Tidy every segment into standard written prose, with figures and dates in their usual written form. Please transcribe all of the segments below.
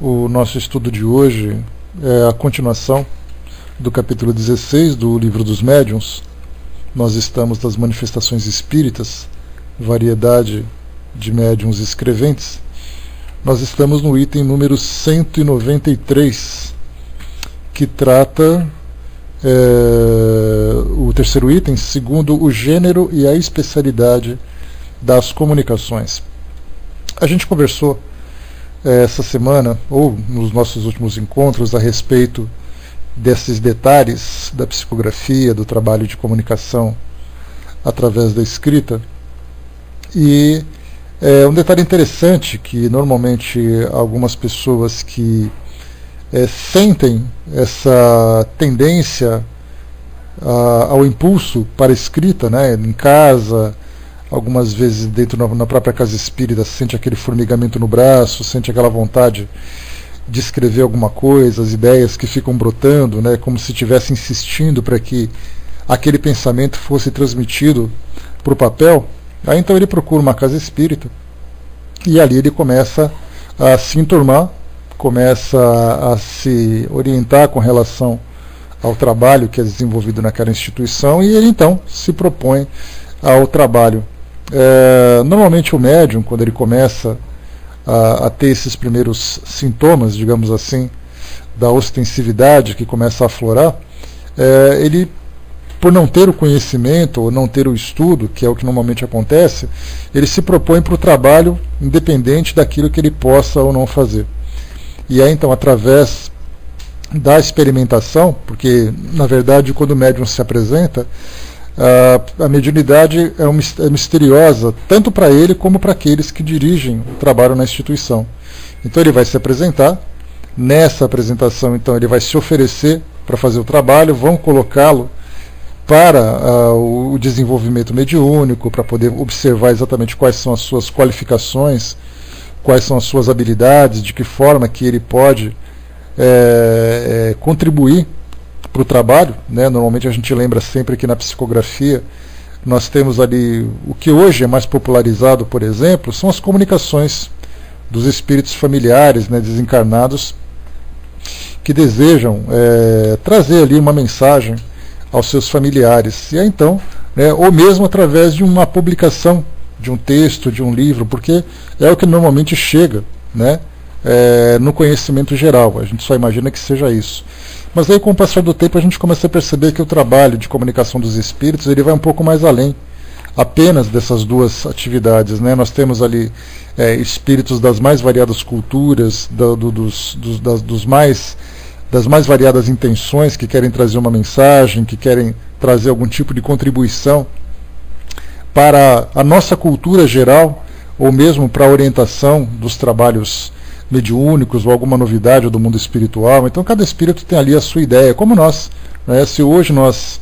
O nosso estudo de hoje é a continuação do capítulo 16 do Livro dos Médiuns. Nós estamos nas manifestações espíritas, variedade de médiuns escreventes. Nós estamos no item número 193, que trata o terceiro item, segundo o gênero e a especialidade das comunicações. A gente conversou essa semana, ou nos nossos últimos encontros, a respeito desses detalhes da psicografia, do trabalho de comunicação através da escrita. E um detalhe interessante que normalmente algumas pessoas que sentem essa tendência ao impulso para a escrita, né, em casa, algumas vezes dentro na própria casa espírita, sente aquele formigamento no braço, sente aquela vontade de escrever alguma coisa, as ideias que ficam brotando, né, como se estivesse insistindo para que aquele pensamento fosse transmitido para o papel. Aí então ele procura uma casa espírita e ali ele começa a se enturmar, começa a se orientar com relação ao trabalho que é desenvolvido naquela instituição, e ele então se propõe ao trabalho. Normalmente o médium, quando ele começa a ter esses primeiros sintomas, digamos assim, da ostensividade que começa a aflorar, ele, por não ter o conhecimento ou não ter o estudo, que é o que normalmente acontece, ele se propõe para o trabalho independente daquilo que ele possa ou não fazer. E aí então, através da experimentação, porque na verdade quando o médium se apresenta, a mediunidade é misteriosa, tanto para ele como para aqueles que dirigem o trabalho na instituição. Então ele vai se apresentar, nessa apresentação então ele vai se oferecer para fazer o trabalho, vão colocá-lo para o desenvolvimento mediúnico, para poder observar exatamente quais são as suas qualificações, quais são as suas habilidades, de que forma que ele pode contribuir para o trabalho, né? Normalmente a gente lembra sempre que na psicografia nós temos ali o que hoje é mais popularizado, por exemplo, são as comunicações dos espíritos familiares, né, desencarnados, que desejam trazer ali uma mensagem aos seus familiares. E aí então, ou mesmo através de uma publicação de um texto, de um livro, porque é o que normalmente chega, né, no conhecimento geral. A gente só imagina que seja isso. Mas aí, com o passar do tempo, a gente começa a perceber que o trabalho de comunicação dos espíritos ele vai um pouco mais além apenas dessas duas atividades, né? Nós temos ali espíritos das mais variadas culturas, das mais variadas intenções, que querem trazer uma mensagem, que querem trazer algum tipo de contribuição para a nossa cultura geral, ou mesmo para a orientação dos trabalhos mediúnicos ou alguma novidade do mundo espiritual. Então cada espírito tem ali a sua ideia, como nós, né? Se hoje nós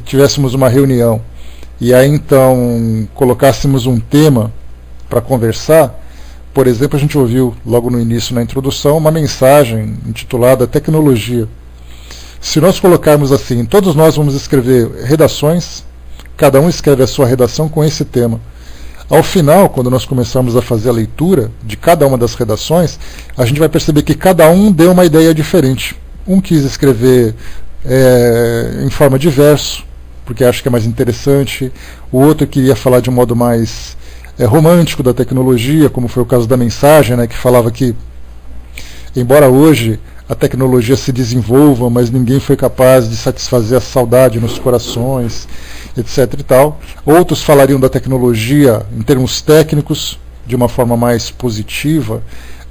tivéssemos uma reunião e aí então colocássemos um tema para conversar, por exemplo, a gente ouviu logo no início, na introdução, uma mensagem intitulada Tecnologia. Se nós colocarmos assim, todos nós vamos escrever redações, cada um escreve a sua redação com esse tema. Ao final, quando nós começarmos a fazer a leitura de cada uma das redações, a gente vai perceber que cada um deu uma ideia diferente. Um quis escrever em forma de verso, porque acha que é mais interessante. O outro queria falar de um modo mais romântico da tecnologia, como foi o caso da mensagem, né, que falava que, embora hoje a tecnologia se desenvolva, mas ninguém foi capaz de satisfazer a saudade nos corações, etc. e tal. Outros falariam da tecnologia em termos técnicos, de uma forma mais positiva,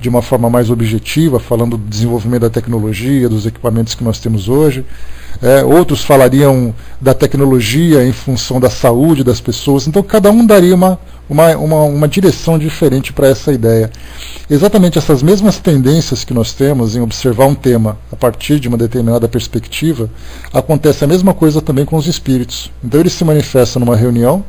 de uma forma mais objetiva, falando do desenvolvimento da tecnologia, dos equipamentos que nós temos hoje. Outros falariam da tecnologia em função da saúde das pessoas. Então cada um daria uma direção diferente para essa ideia. Exatamente essas mesmas tendências que nós temos em observar um tema a partir de uma determinada perspectiva, acontece a mesma coisa também com os espíritos. Então eles se manifestam numa reunião,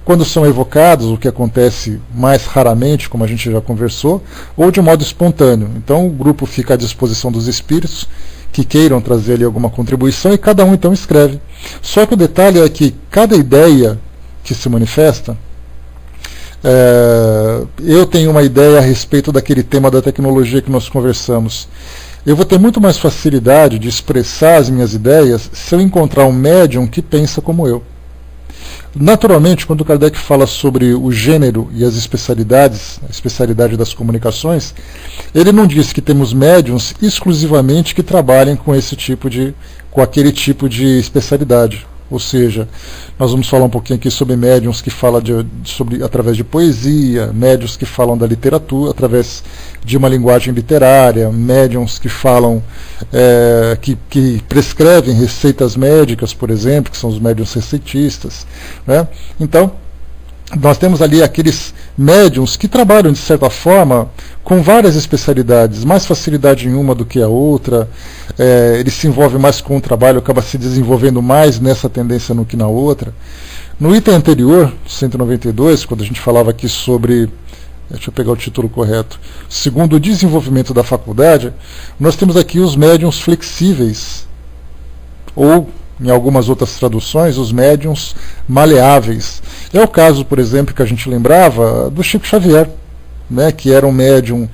quando são evocados, o que acontece mais raramente, como a gente já conversou, ou de modo espontâneo. Então o grupo fica à disposição dos espíritos que queiram trazer ali alguma contribuição e cada um então escreve. Só que o detalhe é que cada ideia que se manifesta, eu tenho uma ideia a respeito daquele tema da tecnologia que nós conversamos. Eu vou ter muito mais facilidade de expressar as minhas ideias se eu encontrar um médium que pensa como eu. Naturalmente, quando Kardec fala sobre o gênero e as especialidades, a especialidade das comunicações, ele não diz que temos médiums exclusivamente que trabalhem com aquele tipo de especialidade. Ou seja, nós vamos falar um pouquinho aqui sobre médiums que falam através de poesia, médiums que falam da literatura, através de uma linguagem literária, médiums que falam, que prescrevem receitas médicas, por exemplo, que são os médiums receitistas, né? Então, nós temos ali aqueles médiums que trabalham, de certa forma, com várias especialidades, mais facilidade em uma do que a outra, ele se envolve mais com o trabalho, acaba se desenvolvendo mais nessa tendência do que na outra. No item anterior, 192, quando a gente falava aqui sobre, deixa eu pegar o título correto, segundo o desenvolvimento da faculdade, nós temos aqui os médiums flexíveis, ou em algumas outras traduções, os médiums maleáveis. É o caso, por exemplo, que a gente lembrava do Chico Xavier, né, que era um médium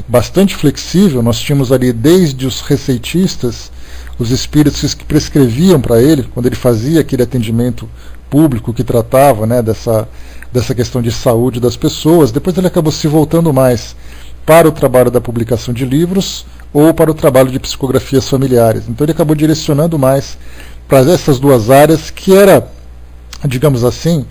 bastante flexível. Nós tínhamos ali desde os receitistas, os espíritos que prescreviam para ele, quando ele fazia aquele atendimento público que tratava, né, dessa questão de saúde das pessoas. Depois ele acabou se voltando mais para o trabalho da publicação de livros ou para o trabalho de psicografias familiares. Então ele acabou direcionando mais para essas duas áreas, que era, digamos assim,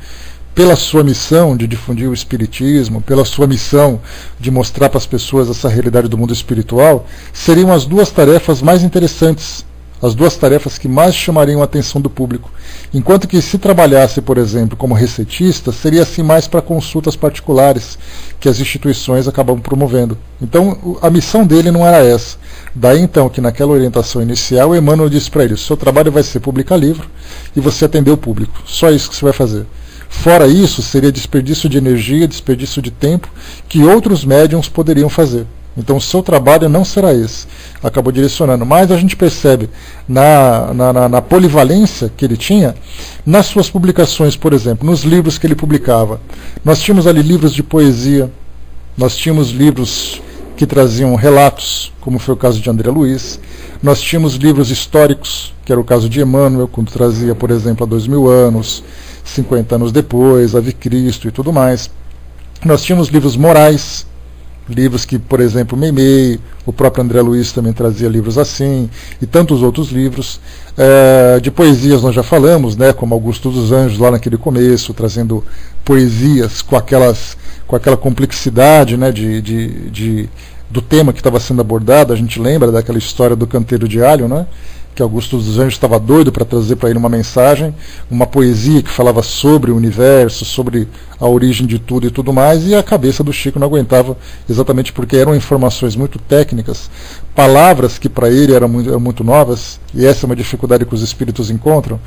pela sua missão de difundir o espiritismo, pela sua missão de mostrar para as pessoas essa realidade do mundo espiritual, seriam as duas tarefas mais interessantes, as duas tarefas que mais chamariam a atenção do público. Enquanto que, se trabalhasse, por exemplo, como receitista, seria assim mais para consultas particulares que as instituições acabam promovendo. Então, a missão dele não era essa. Daí então que naquela orientação inicial, Emmanuel disse para ele: o seu trabalho vai ser publicar livro e você atender o público. Só isso que você vai fazer. Fora isso, seria desperdício de energia, desperdício de tempo que outros médiums poderiam fazer. Então o seu trabalho não será esse. Acabou direcionando. Mas a gente percebe na polivalência que ele tinha, nas suas publicações, por exemplo, nos livros que ele publicava. Nós tínhamos ali livros de poesia, nós tínhamos livros que traziam relatos, como foi o caso de André Luiz. Nós tínhamos livros históricos, que era o caso de Emmanuel, quando trazia, por exemplo, há 2000 anos, 50 anos depois, Ave Cristo e tudo mais. Nós tínhamos livros morais, livros que, por exemplo, Meimei, o próprio André Luiz também trazia livros assim, e tantos outros livros. De poesias nós já falamos, né, como Augusto dos Anjos, lá naquele começo, trazendo poesias com aquela complexidade, né, do tema que estava sendo abordado. A gente lembra daquela história do canteiro de alho, né, que Augusto dos Anjos estava doido para trazer para ele uma mensagem, uma poesia que falava sobre o universo, sobre a origem de tudo e tudo mais, e a cabeça do Chico não aguentava, exatamente porque eram informações muito técnicas, palavras que para ele eram muito novas, e essa é uma dificuldade que os espíritos encontram,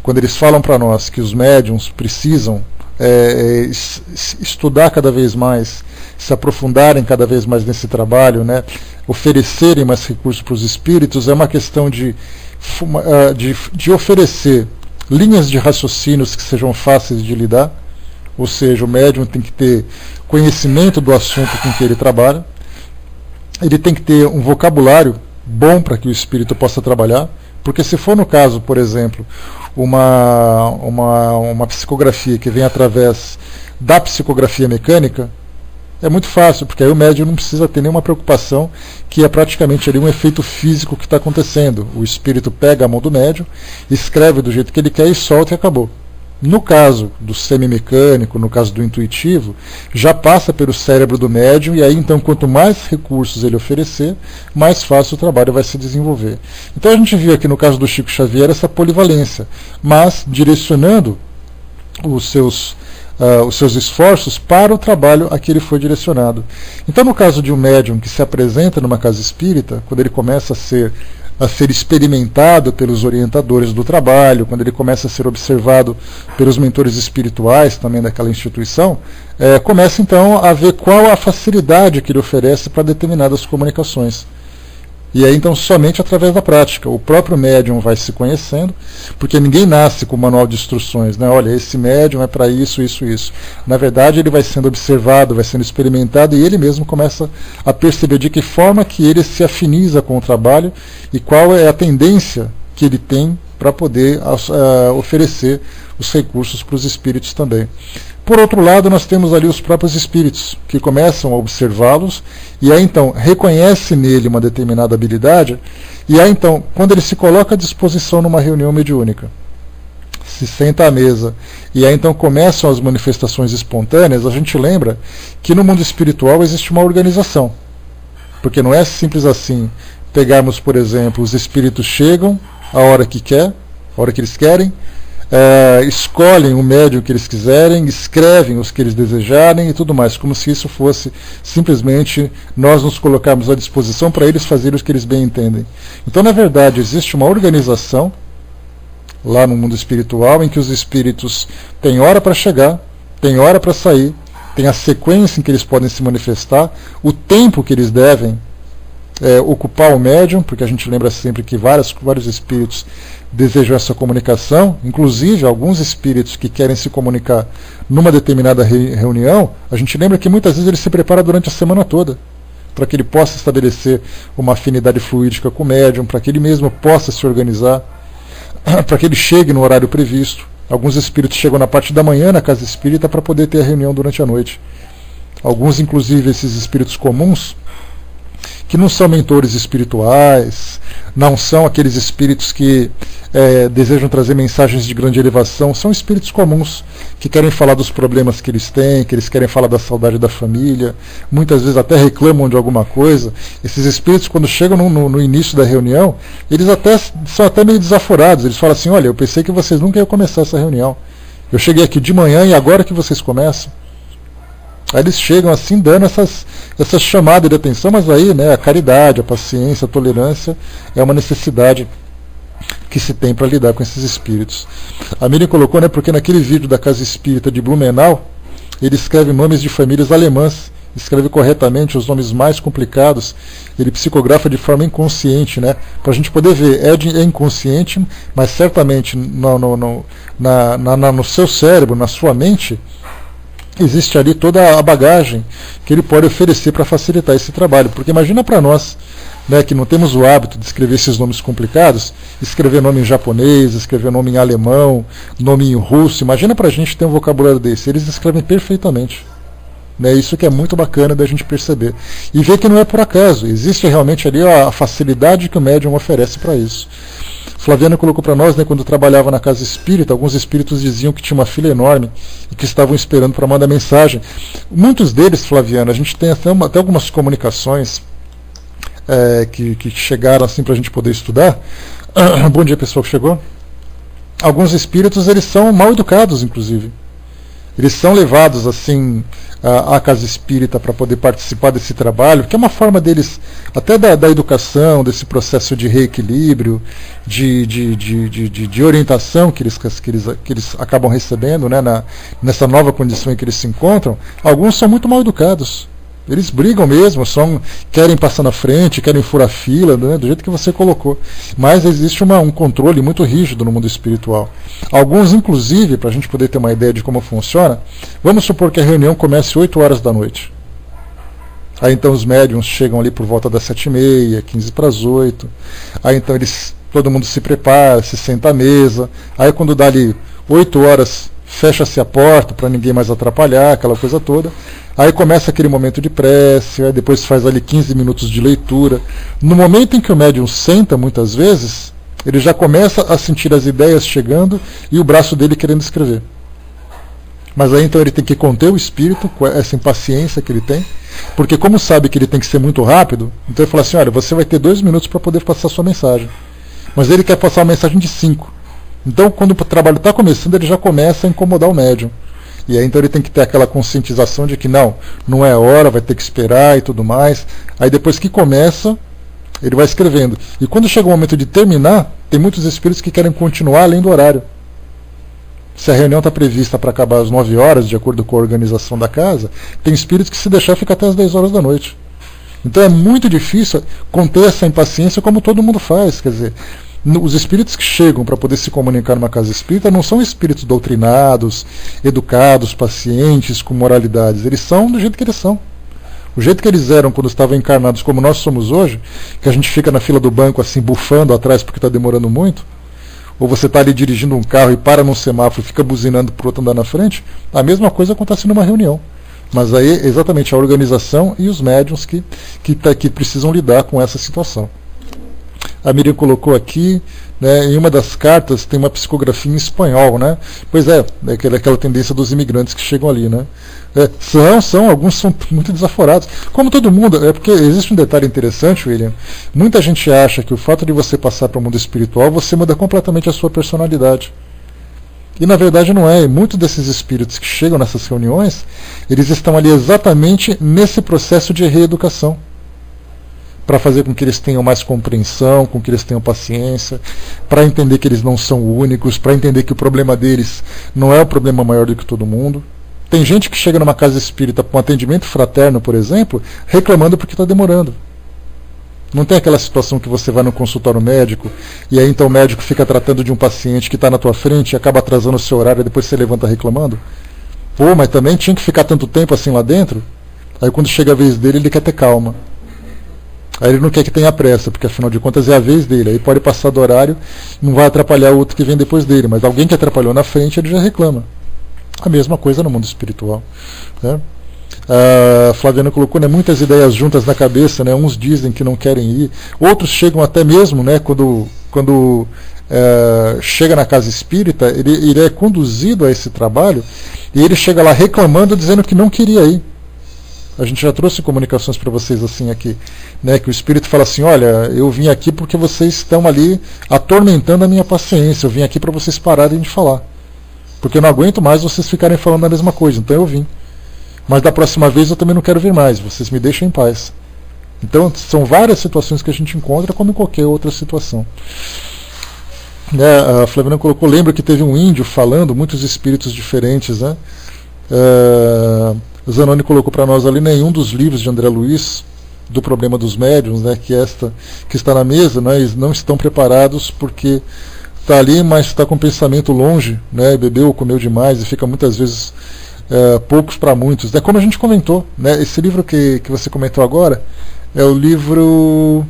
quando eles falam para nós que os médiuns precisam estudar cada vez mais, se aprofundarem cada vez mais nesse trabalho, né, oferecerem mais recursos para os espíritos. É uma questão de oferecer linhas de raciocínios que sejam fáceis de lidar, ou seja, o médium tem que ter conhecimento do assunto com que ele trabalha, ele tem que ter um vocabulário bom para que o espírito possa trabalhar, porque se for no caso, por exemplo, uma psicografia que vem através da psicografia mecânica, é muito fácil, porque aí o médium não precisa ter nenhuma preocupação, que é praticamente ali um efeito físico que está acontecendo. O espírito pega a mão do médium, escreve do jeito que ele quer e solta e acabou. No caso do semimecânico, no caso do intuitivo, já passa pelo cérebro do médium, e aí então quanto mais recursos ele oferecer, mais fácil o trabalho vai se desenvolver. Então a gente viu aqui no caso do Chico Xavier essa polivalência, mas direcionando os seus esforços para o trabalho a que ele foi direcionado. Então, no caso de um médium que se apresenta numa casa espírita, quando ele começa a ser experimentado pelos orientadores do trabalho, quando ele começa a ser observado pelos mentores espirituais também daquela instituição, começa,, então, a ver qual a facilidade que ele oferece para determinadas comunicações. E aí então somente através da prática. O próprio médium vai se conhecendo, porque ninguém nasce com o manual de instruções, né? Olha, esse médium é para isso, isso, isso. Na verdade ele vai sendo observado, vai sendo experimentado e ele mesmo começa a perceber de que forma que ele se afiniza com o trabalho e qual é a tendência que ele tem para poder oferecer os recursos para os espíritos também. Por outro lado, nós temos ali os próprios espíritos, que começam a observá-los, e aí então reconhece nele uma determinada habilidade, e aí então, quando ele se coloca à disposição numa reunião mediúnica, se senta à mesa, e aí então começam as manifestações espontâneas, a gente lembra que no mundo espiritual existe uma organização, porque não é simples assim, pegarmos, por exemplo, os espíritos chegam a hora que quer, a hora que eles querem, escolhem o médium que eles quiserem, escrevem os que eles desejarem e tudo mais, como se isso fosse simplesmente nós nos colocarmos à disposição para eles fazerem o que eles bem entendem. Então, na verdade, existe uma organização lá no mundo espiritual em que os espíritos têm hora para chegar, têm hora para sair, tem a sequência em que eles podem se manifestar, o tempo que eles devem ocupar o médium, porque a gente lembra sempre que vários espíritos desejam essa comunicação, inclusive alguns espíritos que querem se comunicar numa determinada reunião, a gente lembra que muitas vezes ele se prepara durante a semana toda, para que ele possa estabelecer uma afinidade fluídica com o médium, para que ele mesmo possa se organizar, para que ele chegue no horário previsto. Alguns espíritos chegam na parte da manhã na casa espírita para poder ter a reunião durante a noite. Alguns, inclusive, esses espíritos comuns, que não são mentores espirituais, não são aqueles espíritos que desejam trazer mensagens de grande elevação, são espíritos comuns, que querem falar dos problemas que eles têm, que eles querem falar da saudade da família, muitas vezes até reclamam de alguma coisa. Esses espíritos, quando chegam no início da reunião, eles são até meio desaforados, eles falam assim, olha, eu pensei que vocês nunca iam começar essa reunião, eu cheguei aqui de manhã e agora que vocês começam. Aí eles chegam assim dando essas chamadas de atenção, mas aí, né, a caridade, a paciência, a tolerância é uma necessidade que se tem para lidar com esses espíritos. A Miriam colocou, né, porque naquele vídeo da Casa Espírita de Blumenau, ele escreve nomes de famílias alemãs, escreve corretamente os nomes mais complicados, ele psicografa de forma inconsciente, né, para a gente poder ver, é inconsciente, mas certamente no seu cérebro, na sua mente, existe ali toda a bagagem que ele pode oferecer para facilitar esse trabalho. Porque imagina para nós, né, que não temos o hábito de escrever esses nomes complicados, escrever nome em japonês, escrever nome em alemão, nome em russo, imagina para a gente ter um vocabulário desse, eles escrevem perfeitamente. Né, isso que é muito bacana da gente perceber. E ver que não é por acaso, existe realmente ali a facilidade que o médium oferece para isso. Flaviana colocou para nós, né, quando trabalhava na casa espírita, alguns espíritos diziam que tinha uma fila enorme e que estavam esperando para mandar mensagem. Muitos deles, Flaviana, a gente tem até algumas comunicações que chegaram assim para a gente poder estudar. Bom dia, pessoal que chegou. Alguns espíritos, eles são mal educados, inclusive. Eles são levados assim à casa espírita para poder participar desse trabalho, que é uma forma deles, até da educação, desse processo de reequilíbrio, de orientação que eles acabam recebendo, né, nessa nova condição em que eles se encontram. Alguns são muito mal educados. Eles brigam mesmo, querem passar na frente, querem furar fila, né, do jeito que você colocou. Mas existe um controle muito rígido no mundo espiritual. Alguns, inclusive, para a gente poder ter uma ideia de como funciona, vamos supor que a reunião comece 8 horas da noite. Aí então os médiuns chegam ali por volta das 7h30, 15 para as 8. Aí então todo mundo se prepara, se senta à mesa. Aí quando dá ali 8 horas, fecha-se a porta para ninguém mais atrapalhar, aquela coisa toda. Aí começa aquele momento de prece, aí depois faz ali 15 minutos de leitura. No momento em que o médium senta, muitas vezes, ele já começa a sentir as ideias chegando e o braço dele querendo escrever. Mas aí então ele tem que conter o espírito, com essa impaciência que ele tem, porque como sabe que ele tem que ser muito rápido, então ele fala assim, olha, você vai ter 2 minutos para poder passar a sua mensagem. Mas ele quer passar uma mensagem de 5. Então quando o trabalho está começando, ele já começa a incomodar o médium. E aí então ele tem que ter aquela conscientização de que não é hora, vai ter que esperar e tudo mais. Aí depois que começa, ele vai escrevendo. E quando chega o momento de terminar, tem muitos espíritos que querem continuar além do horário. Se a reunião está prevista para acabar às 9 horas, de acordo com a organização da casa, tem espíritos que se deixar fica até às 10 horas da noite. Então é muito difícil conter essa impaciência como todo mundo faz. Quer dizer, os espíritos que chegam para poder se comunicar numa casa espírita não são espíritos doutrinados, educados, pacientes, com moralidades. Eles são do jeito que eles são. O jeito que eles eram quando estavam encarnados, como nós somos hoje, que a gente fica na fila do banco assim, bufando atrás porque está demorando muito, ou você está ali dirigindo um carro e para num semáforo e fica buzinando para o outro andar na frente, a mesma coisa acontece numa reunião. Mas aí exatamente a organização e os médiuns que precisam lidar com essa situação. A Miriam colocou aqui, né, em uma das cartas tem uma psicografia em espanhol, né? Pois é aquela tendência dos imigrantes que chegam ali, né? Alguns são muito desaforados. Como todo mundo, porque existe um detalhe interessante, William. Muita gente acha que o fato de você passar para o mundo espiritual, você muda completamente a sua personalidade. E na verdade não é. E muitos desses espíritos que chegam nessas reuniões, eles estão ali exatamente nesse processo de reeducação, para fazer com que eles tenham mais compreensão, com que eles tenham paciência, para entender que eles não são únicos, para entender que o problema deles não é um problema maior do que todo mundo. Tem gente que chega numa casa espírita com atendimento fraterno, por exemplo, reclamando porque está demorando. Não tem aquela situação que você vai no consultório médico e aí então o médico fica tratando de um paciente que está na tua frente e acaba atrasando o seu horário e depois você levanta reclamando? Pô, mas também tinha que ficar tanto tempo assim lá dentro? Aí quando chega a vez dele, ele quer ter calma. Aí ele não quer que tenha pressa, porque afinal de contas é a vez dele. Aí pode passar do horário, não vai atrapalhar o outro que vem depois dele, mas alguém que atrapalhou na frente, ele já reclama. A mesma coisa no mundo espiritual, né? A Flaviana colocou, né, muitas ideias juntas na cabeça, né? Uns dizem que não querem ir, outros chegam até mesmo, né, quando chega na casa espírita, ele é conduzido a esse trabalho e ele chega lá reclamando, dizendo que não queria ir. A gente já trouxe comunicações para vocês assim aqui, né, que o espírito fala assim, olha, eu vim aqui porque vocês estão ali atormentando a minha paciência, eu vim aqui para vocês pararem de falar, porque eu não aguento mais vocês ficarem falando a mesma coisa, então eu vim. Mas da próxima vez eu também não quero vir mais, vocês me deixem em paz. Então são várias situações que a gente encontra, como em qualquer outra situação. A Flaviana colocou, lembra que teve um índio falando, muitos espíritos diferentes, né? Zanoni colocou para nós ali, nenhum dos livros de André Luiz, do problema dos médiuns, né, que está na mesa, né, eles não estão preparados porque está ali, mas está com o pensamento longe, né, bebeu ou comeu demais e fica muitas vezes poucos para muitos. Né, como a gente comentou, né, esse livro que você comentou agora é o livro,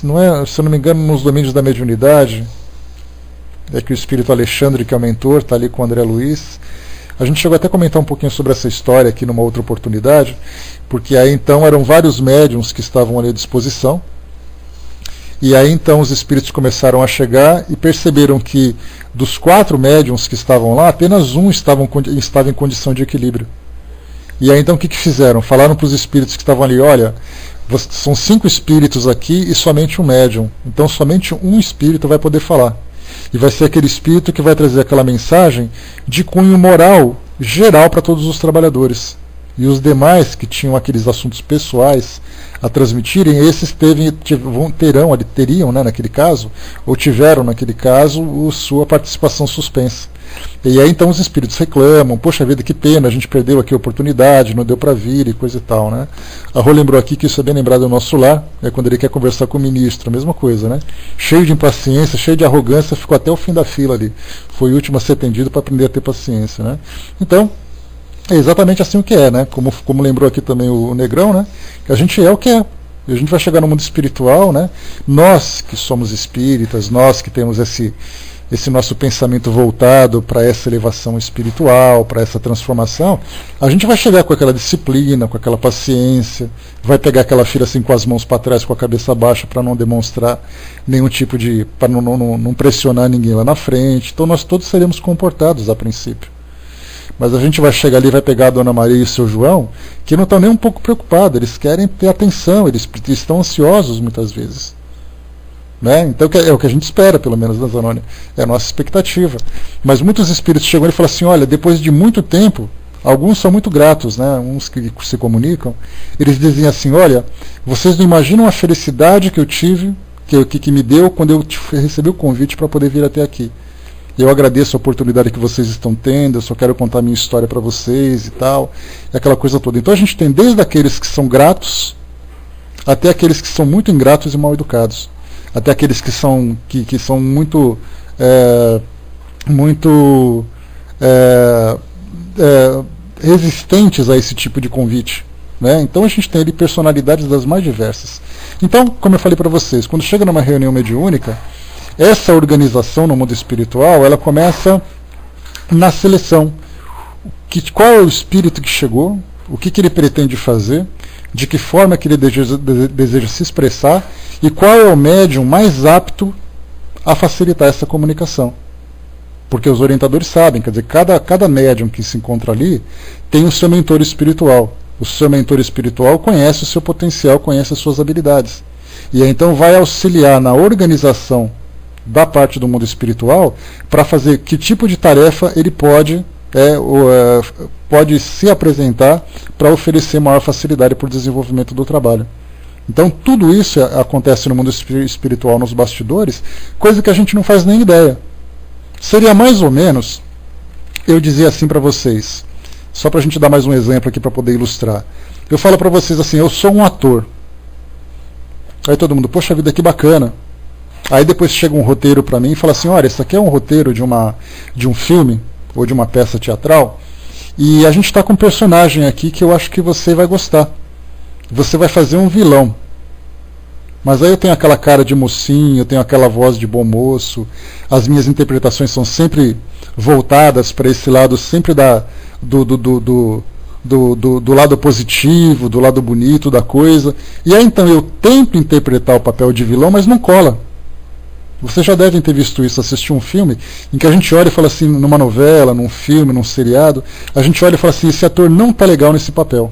não é, se eu não me engano, Nos Domínios da Mediunidade, que o espírito Alexandre, que é o mentor, está ali com o André Luiz. A gente chegou até a comentar um pouquinho sobre essa história aqui numa outra oportunidade, porque aí então eram vários médiuns que estavam ali à disposição, e aí então os espíritos começaram a chegar e perceberam que dos 4 médiuns que estavam lá, apenas um estava em condição de equilíbrio. E aí então o que fizeram? Falaram para os espíritos que estavam ali, olha, são 5 espíritos aqui e somente um médium, então somente um espírito vai poder falar. E vai ser aquele espírito que vai trazer aquela mensagem de cunho moral geral para todos os trabalhadores. E os demais que tinham aqueles assuntos pessoais a transmitirem, esses teriam, né, naquele caso, ou tiveram naquele caso, sua participação suspensa. E aí então os espíritos reclamam, poxa vida, que pena, a gente perdeu aqui a oportunidade, não deu para vir e coisa e tal, né? A Rô lembrou aqui que isso é bem lembrado no nosso lar, quando ele quer conversar com o ministro, a mesma coisa, né? Cheio de impaciência, cheio de arrogância, ficou até o fim da fila ali. Foi o último a ser atendido para aprender a ter paciência, né? Então, é exatamente assim o que é, né? Como lembrou aqui também o Negrão, né? Que a gente é o que é. E a gente vai chegar no mundo espiritual, né? Nós que somos espíritas, nós que temos esse nosso pensamento voltado para essa elevação espiritual, para essa transformação, a gente vai chegar com aquela disciplina, com aquela paciência, vai pegar aquela fila assim com as mãos para trás, com a cabeça baixa, para não demonstrar nenhum tipo de, para não pressionar ninguém lá na frente. Então nós todos seremos comportados a princípio. Mas a gente vai chegar ali e vai pegar a Dona Maria e o seu João, que não estão nem um pouco preocupados, eles querem ter atenção, eles estão ansiosos muitas vezes. Né? Então é o que a gente espera, pelo menos, da Zanoni. É a nossa expectativa. Mas muitos espíritos chegam e falam assim, olha, depois de muito tempo, alguns são muito gratos, né? Uns que se comunicam, eles dizem assim, olha, vocês não imaginam a felicidade que eu tive, que me deu quando eu recebi o convite para poder vir até aqui. Eu agradeço a oportunidade que vocês estão tendo, eu só quero contar minha história para vocês e tal, e aquela coisa toda. Então a gente tem desde aqueles que são gratos, até aqueles que são muito ingratos e mal educados, até aqueles que são muito resistentes a esse tipo de convite, né? Então a gente tem ali personalidades das mais diversas. Então, como eu falei para vocês, quando chega numa reunião mediúnica, essa organização no mundo espiritual, ela começa na seleção. Qual é o espírito que chegou, o que ele pretende fazer, de que forma que ele deseja se expressar e qual é o médium mais apto a facilitar essa comunicação. Porque os orientadores sabem, quer dizer, cada médium que se encontra ali tem o seu mentor espiritual. O seu mentor espiritual conhece o seu potencial, conhece as suas habilidades. E aí, então vai auxiliar na organização da parte do mundo espiritual para fazer que tipo de tarefa ele pode se apresentar para oferecer maior facilidade para o desenvolvimento do trabalho. Então tudo isso acontece no mundo espiritual, nos bastidores, coisa que a gente não faz nem ideia. Seria mais ou menos, eu dizia assim para vocês, só para a gente dar mais um exemplo aqui para poder ilustrar. Eu falo para vocês assim, eu sou um ator. Aí todo mundo, poxa vida, que bacana. Aí depois chega um roteiro para mim e fala assim, olha, isso aqui é um roteiro de um filme ou de uma peça teatral, e a gente está com um personagem aqui que eu acho que você vai gostar. Você vai fazer um vilão. Mas aí eu tenho aquela cara de mocinho, eu tenho aquela voz de bom moço, as minhas interpretações são sempre voltadas para esse lado, sempre do lado positivo, do lado bonito da coisa. E aí então eu tento interpretar o papel de vilão, mas não cola. Vocês já devem ter visto isso, assistir um filme em que a gente olha e fala assim, numa novela, num filme, num seriado, a gente olha e fala assim, esse ator não está legal nesse papel.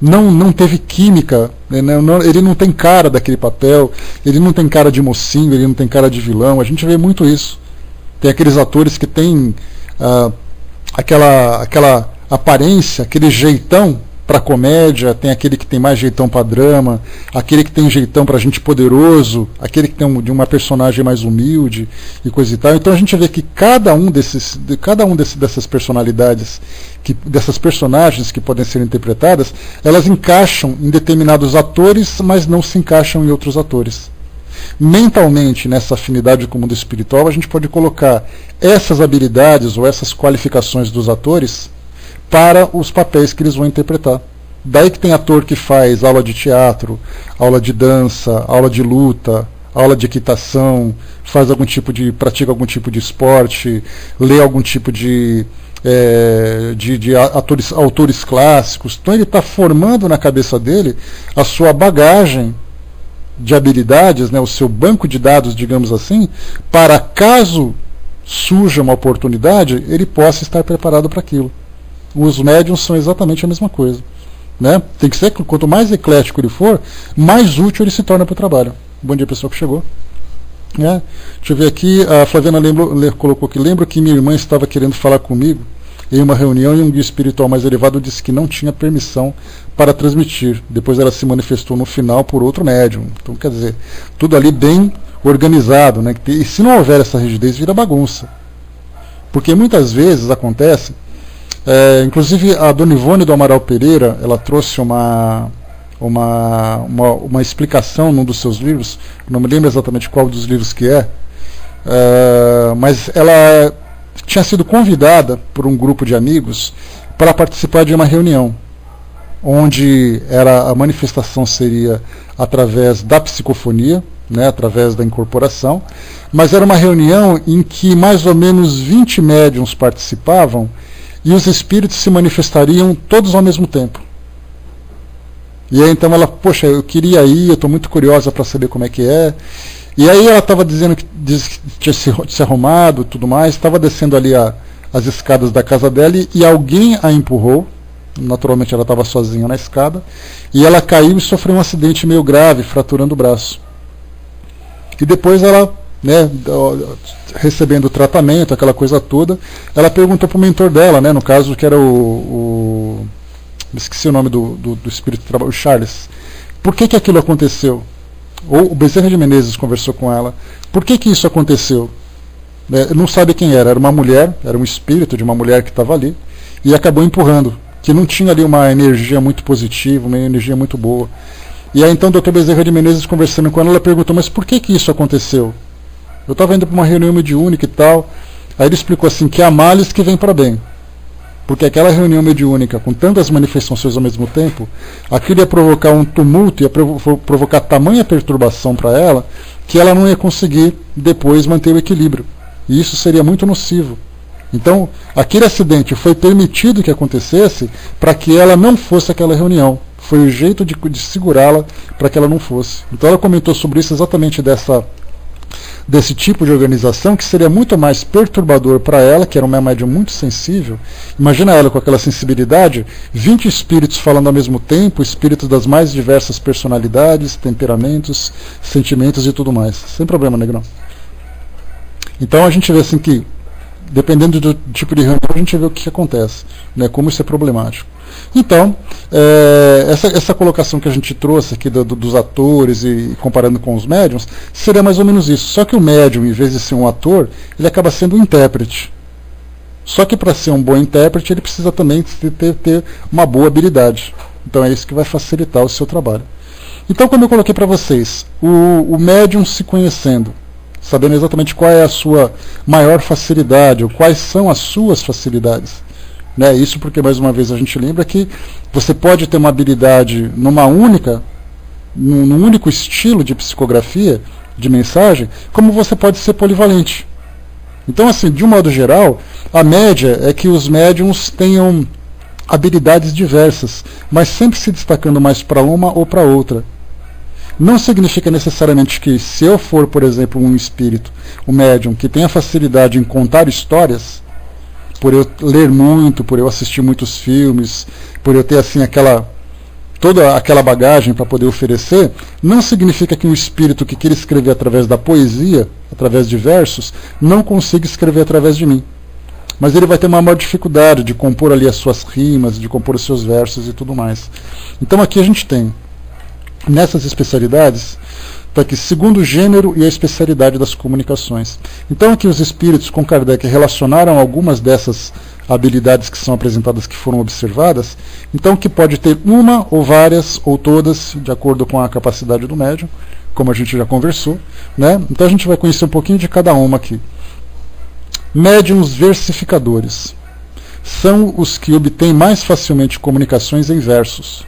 Não teve química, ele não tem cara daquele papel, ele não tem cara de mocinho, ele não tem cara de vilão, a gente vê muito isso. Tem aqueles atores que têm aquela aparência, aquele jeitão para comédia, tem aquele que tem mais jeitão para drama, aquele que tem jeitão para gente poderoso, aquele que tem de uma personagem mais humilde e coisa e tal. Então a gente vê que cada um dessas personalidades, dessas personagens que podem ser interpretadas, elas encaixam em determinados atores, mas não se encaixam em outros atores. Mentalmente, nessa afinidade com o mundo espiritual, a gente pode colocar essas habilidades ou essas qualificações dos atores para os papéis que eles vão interpretar. Daí que tem ator que faz aula de teatro, aula de dança, aula de luta, aula de equitação, pratica algum tipo de esporte, lê algum tipo de autores clássicos. Então ele está formando na cabeça dele a sua bagagem de habilidades, né, o seu banco de dados, digamos assim, para caso surja uma oportunidade, ele possa estar preparado para aquilo. Os médiums são exatamente a mesma coisa, né? Tem que ser, quanto mais eclético ele for, mais útil ele se torna para o trabalho. Bom dia, pessoal que chegou. Deixa eu ver aqui, a Flaviana colocou que lembro que minha irmã estava querendo falar comigo em uma reunião e um guia espiritual mais elevado disse que não tinha permissão para transmitir. Depois ela se manifestou no final por outro médium. Então, quer dizer, tudo ali bem organizado, né? E se não houver essa rigidez, vira bagunça. Porque muitas vezes acontece, inclusive a Dona Ivone do Amaral Pereira, ela trouxe uma explicação num dos seus livros, não me lembro exatamente qual dos livros que mas ela tinha sido convidada por um grupo de amigos para participar de uma reunião, onde a manifestação seria através da psicofonia, né, através da incorporação, mas era uma reunião em que mais ou menos 20 médiuns participavam e os espíritos se manifestariam todos ao mesmo tempo. E aí então ela, poxa, eu queria ir, eu estou muito curiosa para saber como é que é. E aí ela estava dizendo que tinha se arrumado e tudo mais, estava descendo ali as escadas da casa dela e alguém a empurrou. Naturalmente ela estava sozinha na escada, e ela caiu e sofreu um acidente meio grave, fraturando o braço. E depois ela, né, recebendo o tratamento, aquela coisa toda, ela perguntou para o mentor dela, né, no caso que era esqueci o nome do espírito do trabalho, o Charles. Por que aquilo aconteceu? Ou o Bezerra de Menezes conversou com ela. Por que isso aconteceu? Não sabe quem era uma mulher, era um espírito de uma mulher que estava ali, e acabou empurrando, que não tinha ali uma energia muito positiva, uma energia muito boa. E aí então o Dr. Bezerra de Menezes, conversando com ela, ela perguntou, mas por que isso aconteceu? Eu estava indo para uma reunião mediúnica e tal. Aí ele explicou assim, que há males que vêm para bem. Porque aquela reunião mediúnica, com tantas manifestações ao mesmo tempo, aquilo ia provocar um tumulto, ia provocar tamanha perturbação para ela, que ela não ia conseguir depois manter o equilíbrio. E isso seria muito nocivo. Então, aquele acidente foi permitido que acontecesse para que ela não fosse àquela reunião. Foi o jeito de segurá-la para que ela não fosse. Então ela comentou sobre isso exatamente desse tipo de organização, que seria muito mais perturbador para ela, que era uma médium muito sensível. Imagina ela com aquela sensibilidade, 20 espíritos falando ao mesmo tempo, espíritos das mais diversas personalidades, temperamentos, sentimentos e tudo mais. Sem problema, Negrão. Então a gente vê assim que, dependendo do tipo de reunião, a gente vê o que acontece, né, como isso é problemático. Então, essa colocação que a gente trouxe aqui dos atores e comparando com os médiums, seria mais ou menos isso. Só que o médium, em vez de ser um ator, ele acaba sendo um intérprete. Só que para ser um bom intérprete, ele precisa também ter uma boa habilidade. Então é isso que vai facilitar o seu trabalho. Então, como eu coloquei para vocês, o médium se conhecendo, sabendo exatamente qual é a sua maior facilidade, ou quais são as suas facilidades. Né? Isso porque, mais uma vez, a gente lembra que você pode ter uma habilidade num único estilo de psicografia, de mensagem, como você pode ser polivalente. Então, assim, de um modo geral, a média é que os médiums tenham habilidades diversas, mas sempre se destacando mais para uma ou para outra. Não significa necessariamente que, se eu for, por exemplo, um espírito, um médium, que tenha facilidade em contar histórias, por eu ler muito, por eu assistir muitos filmes, por eu ter assim toda aquela bagagem para poder oferecer, não significa que um espírito que queira escrever através da poesia, através de versos, não consiga escrever através de mim. Mas ele vai ter uma maior dificuldade de compor ali as suas rimas, de compor os seus versos e tudo mais. Então aqui a gente tem, nessas especialidades, está aqui, segundo o gênero e a especialidade das comunicações. Então aqui os espíritos com Kardec relacionaram algumas dessas habilidades que são apresentadas, que foram observadas, então que pode ter uma ou várias ou todas, de acordo com a capacidade do médium, como a gente já conversou, né? Então a gente vai conhecer um pouquinho de cada uma aqui. Médiuns versificadores são os que obtêm mais facilmente comunicações em versos,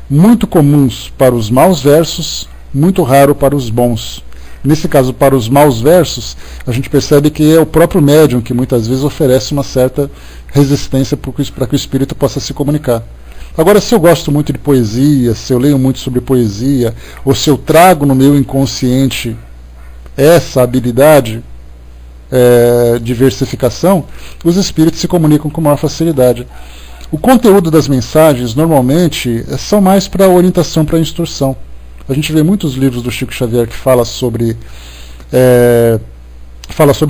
muito comuns para os maus versos, muito raro para os bons. Nesse caso, para os maus versos, a gente percebe que é o próprio médium que muitas vezes oferece uma certa resistência para que o espírito possa se comunicar. Agora, se eu gosto muito de poesia, se eu leio muito sobre poesia, ou se eu trago no meu inconsciente essa habilidade de versificação, os espíritos se comunicam com maior facilidade. O conteúdo das mensagens, normalmente, são mais para orientação, para instrução. A gente vê muitos livros do Chico Xavier que fala sobre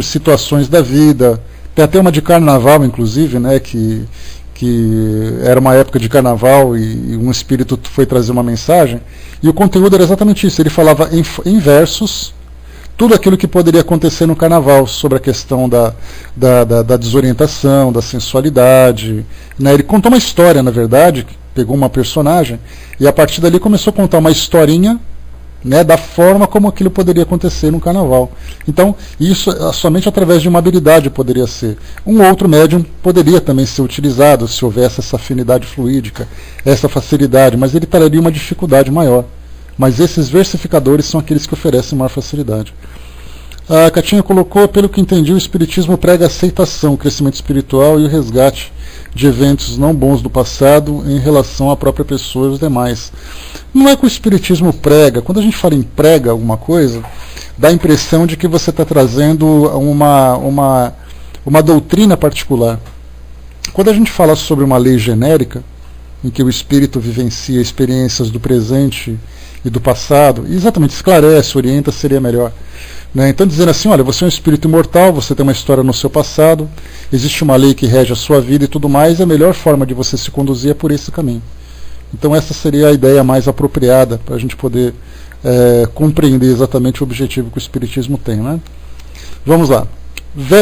situações da vida. Tem até uma de carnaval, inclusive, né, que era uma época de carnaval e um espírito foi trazer uma mensagem. E o conteúdo era exatamente isso. Ele falava em versos tudo aquilo que poderia acontecer no carnaval, sobre a questão da desorientação, da sensualidade. Né? Ele contou uma história, na verdade, pegou uma personagem e a partir dali começou a contar uma historinha, né, da forma como aquilo poderia acontecer no carnaval. Então, isso somente através de uma habilidade poderia ser. Um outro médium poderia também ser utilizado se houvesse essa afinidade fluídica, essa facilidade, mas ele traria uma dificuldade maior. Mas esses versificadores são aqueles que oferecem maior facilidade. A Catinha colocou, pelo que entendi, o Espiritismo prega a aceitação, o crescimento espiritual e o resgate de eventos não bons do passado em relação à própria pessoa e os demais. Não é que o Espiritismo prega. Quando a gente fala em prega alguma coisa, dá a impressão de que você está trazendo uma doutrina particular. Quando a gente fala sobre uma lei genérica, em que o espírito vivencia experiências do presente e do passado, e exatamente esclarece, orienta, seria melhor. Né? Então dizendo assim, olha, você é um espírito imortal, você tem uma história no seu passado, existe uma lei que rege a sua vida e tudo mais, a melhor forma de você se conduzir é por esse caminho. Então essa seria a ideia mais apropriada para a gente poder compreender exatamente o objetivo que o Espiritismo tem. Né? Vamos lá.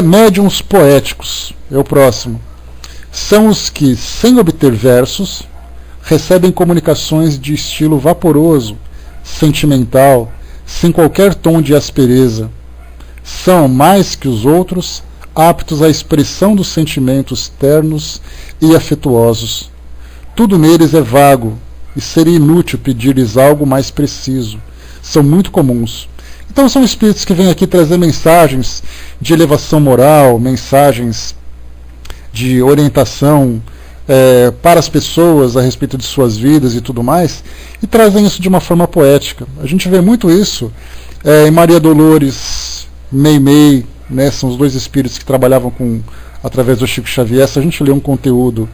Médiuns poéticos é o próximo. São os que, sem obter versos, recebem comunicações de estilo vaporoso, sentimental, sem qualquer tom de aspereza. São, mais que os outros, aptos à expressão dos sentimentos ternos e afetuosos. Tudo neles é vago, e seria inútil pedir-lhes algo mais preciso. São muito comuns. Então são espíritos que vêm aqui trazer mensagens de elevação moral, mensagens de orientação para as pessoas a respeito de suas vidas e tudo mais, e trazem isso de uma forma poética. A gente vê muito isso em Maria Dolores, Meimei, né, são os dois espíritos que trabalhavam através do Chico Xavier. Se a gente lê um conteúdo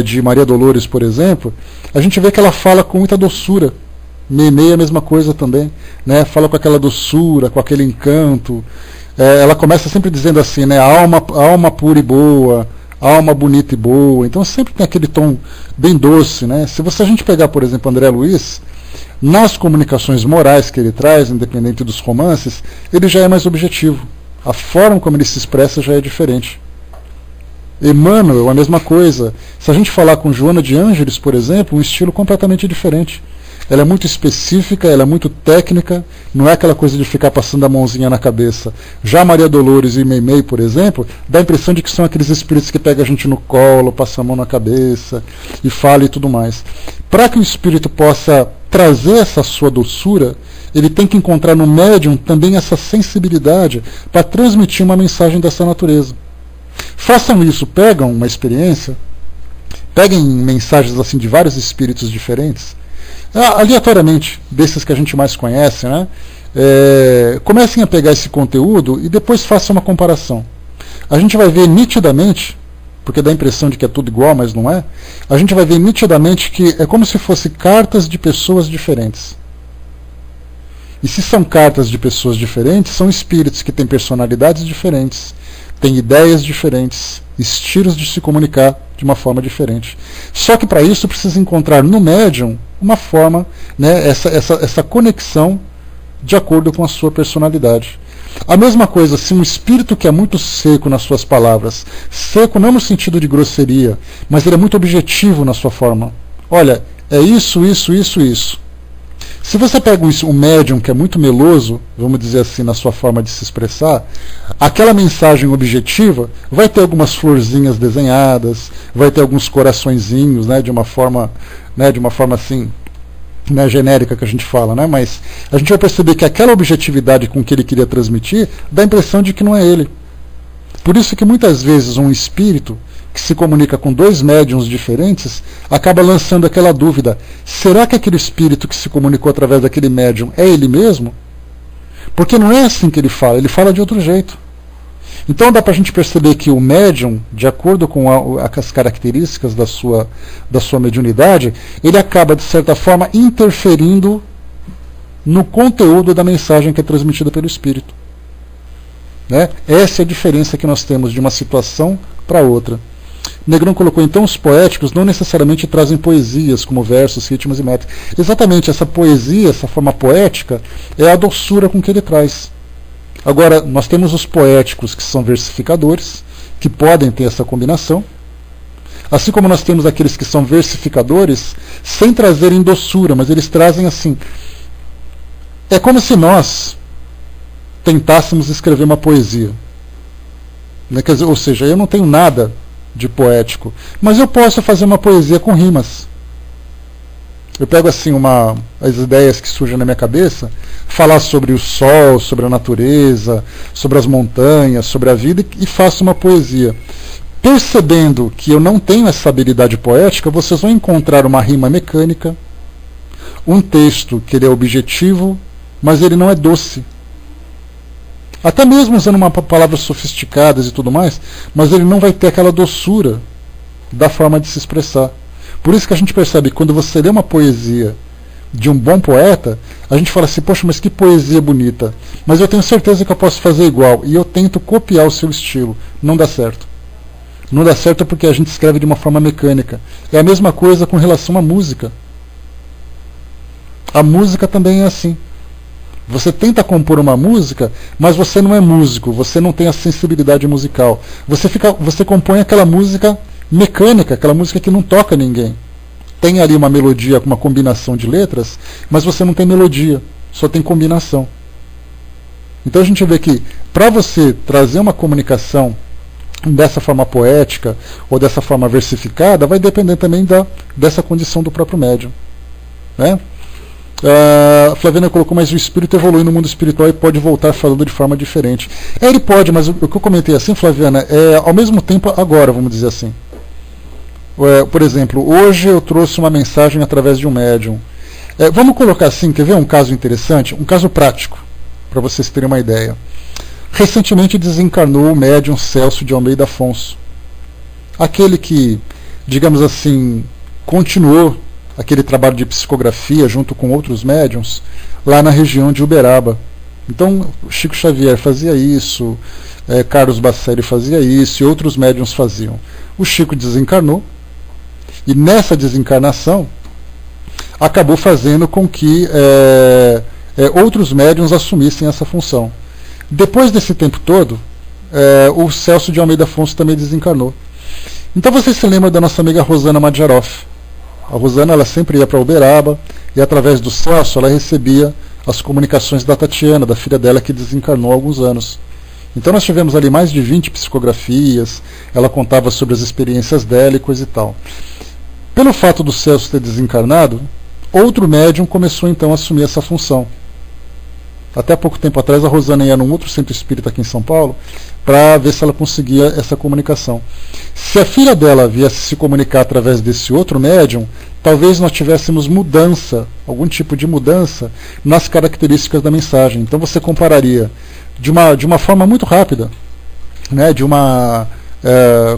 de Maria Dolores, por exemplo, a gente vê que ela fala com muita doçura. Meimei é a mesma coisa também, né? Fala com aquela doçura, com aquele encanto. Ela começa sempre dizendo assim, né? Alma pura e boa, alma bonita e boa. Então sempre tem aquele tom bem doce, né? Se a gente pegar, por exemplo, André Luiz, nas comunicações morais que ele traz, independente dos romances, ele já é mais objetivo. A forma como ele se expressa já é diferente. Emmanuel, a mesma coisa. Se a gente falar com Joana de Ângeles, por exemplo, um estilo completamente diferente. Ela é muito específica, ela é muito técnica, não é aquela coisa de ficar passando a mãozinha na cabeça. Já Maria Dolores e Meimei, por exemplo, dá a impressão de que são aqueles espíritos que pegam a gente no colo, passam a mão na cabeça e falam e tudo mais. Para que o espírito possa trazer essa sua doçura, ele tem que encontrar no médium também essa sensibilidade para transmitir uma mensagem dessa natureza. Façam isso, pegam uma experiência, peguem mensagens assim de vários espíritos diferentes, aleatoriamente, desses que a gente mais conhece, né? Comecem a pegar esse conteúdo e depois façam uma comparação. A gente vai ver nitidamente, porque dá a impressão de que é tudo igual, mas não é, a gente vai ver nitidamente que é como se fossem cartas de pessoas diferentes. E se são cartas de pessoas diferentes, são espíritos que têm personalidades diferentes, têm ideias diferentes, estilos de se comunicar de uma forma diferente. Só que para isso precisa encontrar no médium uma forma, né, essa conexão de acordo com a sua personalidade. A mesma coisa, se um espírito que é muito seco nas suas palavras, seco não no sentido de grosseria, mas ele é muito objetivo na sua forma. Olha, é isso, isso, isso, isso. Se você pega um médium que é muito meloso, vamos dizer assim, na sua forma de se expressar, aquela mensagem objetiva vai ter algumas florzinhas desenhadas, vai ter alguns coraçõezinhos, né, de uma forma assim, né, genérica que a gente fala, né, mas a gente vai perceber que aquela objetividade com que ele queria transmitir dá a impressão de que não é ele. Por isso que muitas vezes um espírito que se comunica com dois médiuns diferentes, acaba lançando aquela dúvida: será que aquele espírito que se comunicou através daquele médium é ele mesmo? Porque não é assim que ele fala de outro jeito. Então dá para a gente perceber que o médium, de acordo com as características da sua mediunidade, ele acaba, de certa forma, interferindo no conteúdo da mensagem que é transmitida pelo espírito. Né? Essa é a diferença que nós temos de uma situação para outra. Negrão colocou, então, os poéticos não necessariamente trazem poesias, como versos, ritmos e métricas. Exatamente, essa poesia, essa forma poética, é a doçura com que ele traz. Agora, nós temos os poéticos que são versificadores, que podem ter essa combinação, assim como nós temos aqueles que são versificadores sem trazerem doçura, mas eles trazem assim. É como se nós tentássemos escrever uma poesia. Né? Quer dizer, ou seja, eu não tenho nada de poético, mas eu posso fazer uma poesia com rimas. Eu pego assim as ideias que surgem na minha cabeça, falar sobre o sol, sobre a natureza, sobre as montanhas, sobre a vida, e faço uma poesia. Percebendo que eu não tenho essa habilidade poética, vocês vão encontrar uma rima mecânica, um texto que ele é objetivo, mas ele não é doce. Até mesmo usando palavras sofisticadas e tudo mais, mas ele não vai ter aquela doçura da forma de se expressar. Por isso que a gente percebe que quando você lê uma poesia de um bom poeta, a gente fala assim, poxa, mas que poesia bonita. Mas eu tenho certeza que eu posso fazer igual. E eu tento copiar o seu estilo. Não dá certo. Não dá certo porque a gente escreve de uma forma mecânica. É a mesma coisa com relação à música. A música também é assim. Você tenta compor uma música, mas você não é músico, você não tem a sensibilidade musical. Você compõe aquela música mecânica, aquela música que não toca ninguém. tem ali uma melodia com uma combinação de letras, mas você não tem melodia, só tem combinação. Então a gente vê que para você trazer uma comunicação dessa forma poética ou dessa forma versificada, vai depender também dessa condição do próprio médium, né? A Flaviana colocou, mas o espírito evolui no mundo espiritual e pode voltar falando de forma diferente. Ele pode, mas o que eu comentei assim, Flaviana, é ao mesmo tempo agora, vamos dizer assim. Por exemplo, hoje eu trouxe uma mensagem através de um médium. Vamos colocar assim, quer ver um caso interessante? Um caso prático, para vocês terem uma ideia. Recentemente desencarnou o médium Celso de Almeida Afonso. Aquele que, digamos assim, continuou aquele trabalho de psicografia junto com outros médiums lá na região de Uberaba. Então, Chico Xavier fazia isso, Carlos Bacelli fazia isso e outros médiums faziam. O Chico desencarnou e nessa desencarnação acabou fazendo com que outros médiums assumissem essa função. Depois desse tempo todo, o Celso de Almeida Afonso também desencarnou. Então você se lembra da nossa amiga Rosana Madjaroff. A Rosana, ela sempre ia para Uberaba e através do Celso ela recebia as comunicações da Tatiana, da filha dela que desencarnou há alguns anos. Então nós tivemos ali mais de 20 psicografias, ela contava sobre as experiências dela e coisa e tal. Pelo fato do Celso ter desencarnado, outro médium começou então a assumir essa função. Até pouco tempo atrás a Rosana ia num outro centro espírita aqui em São Paulo para ver se ela conseguia essa comunicação. Se a filha dela viesse se comunicar através desse outro médium, talvez nós tivéssemos mudança, algum tipo de mudança nas características da mensagem. Então você compararia de uma forma muito rápida, né, de uma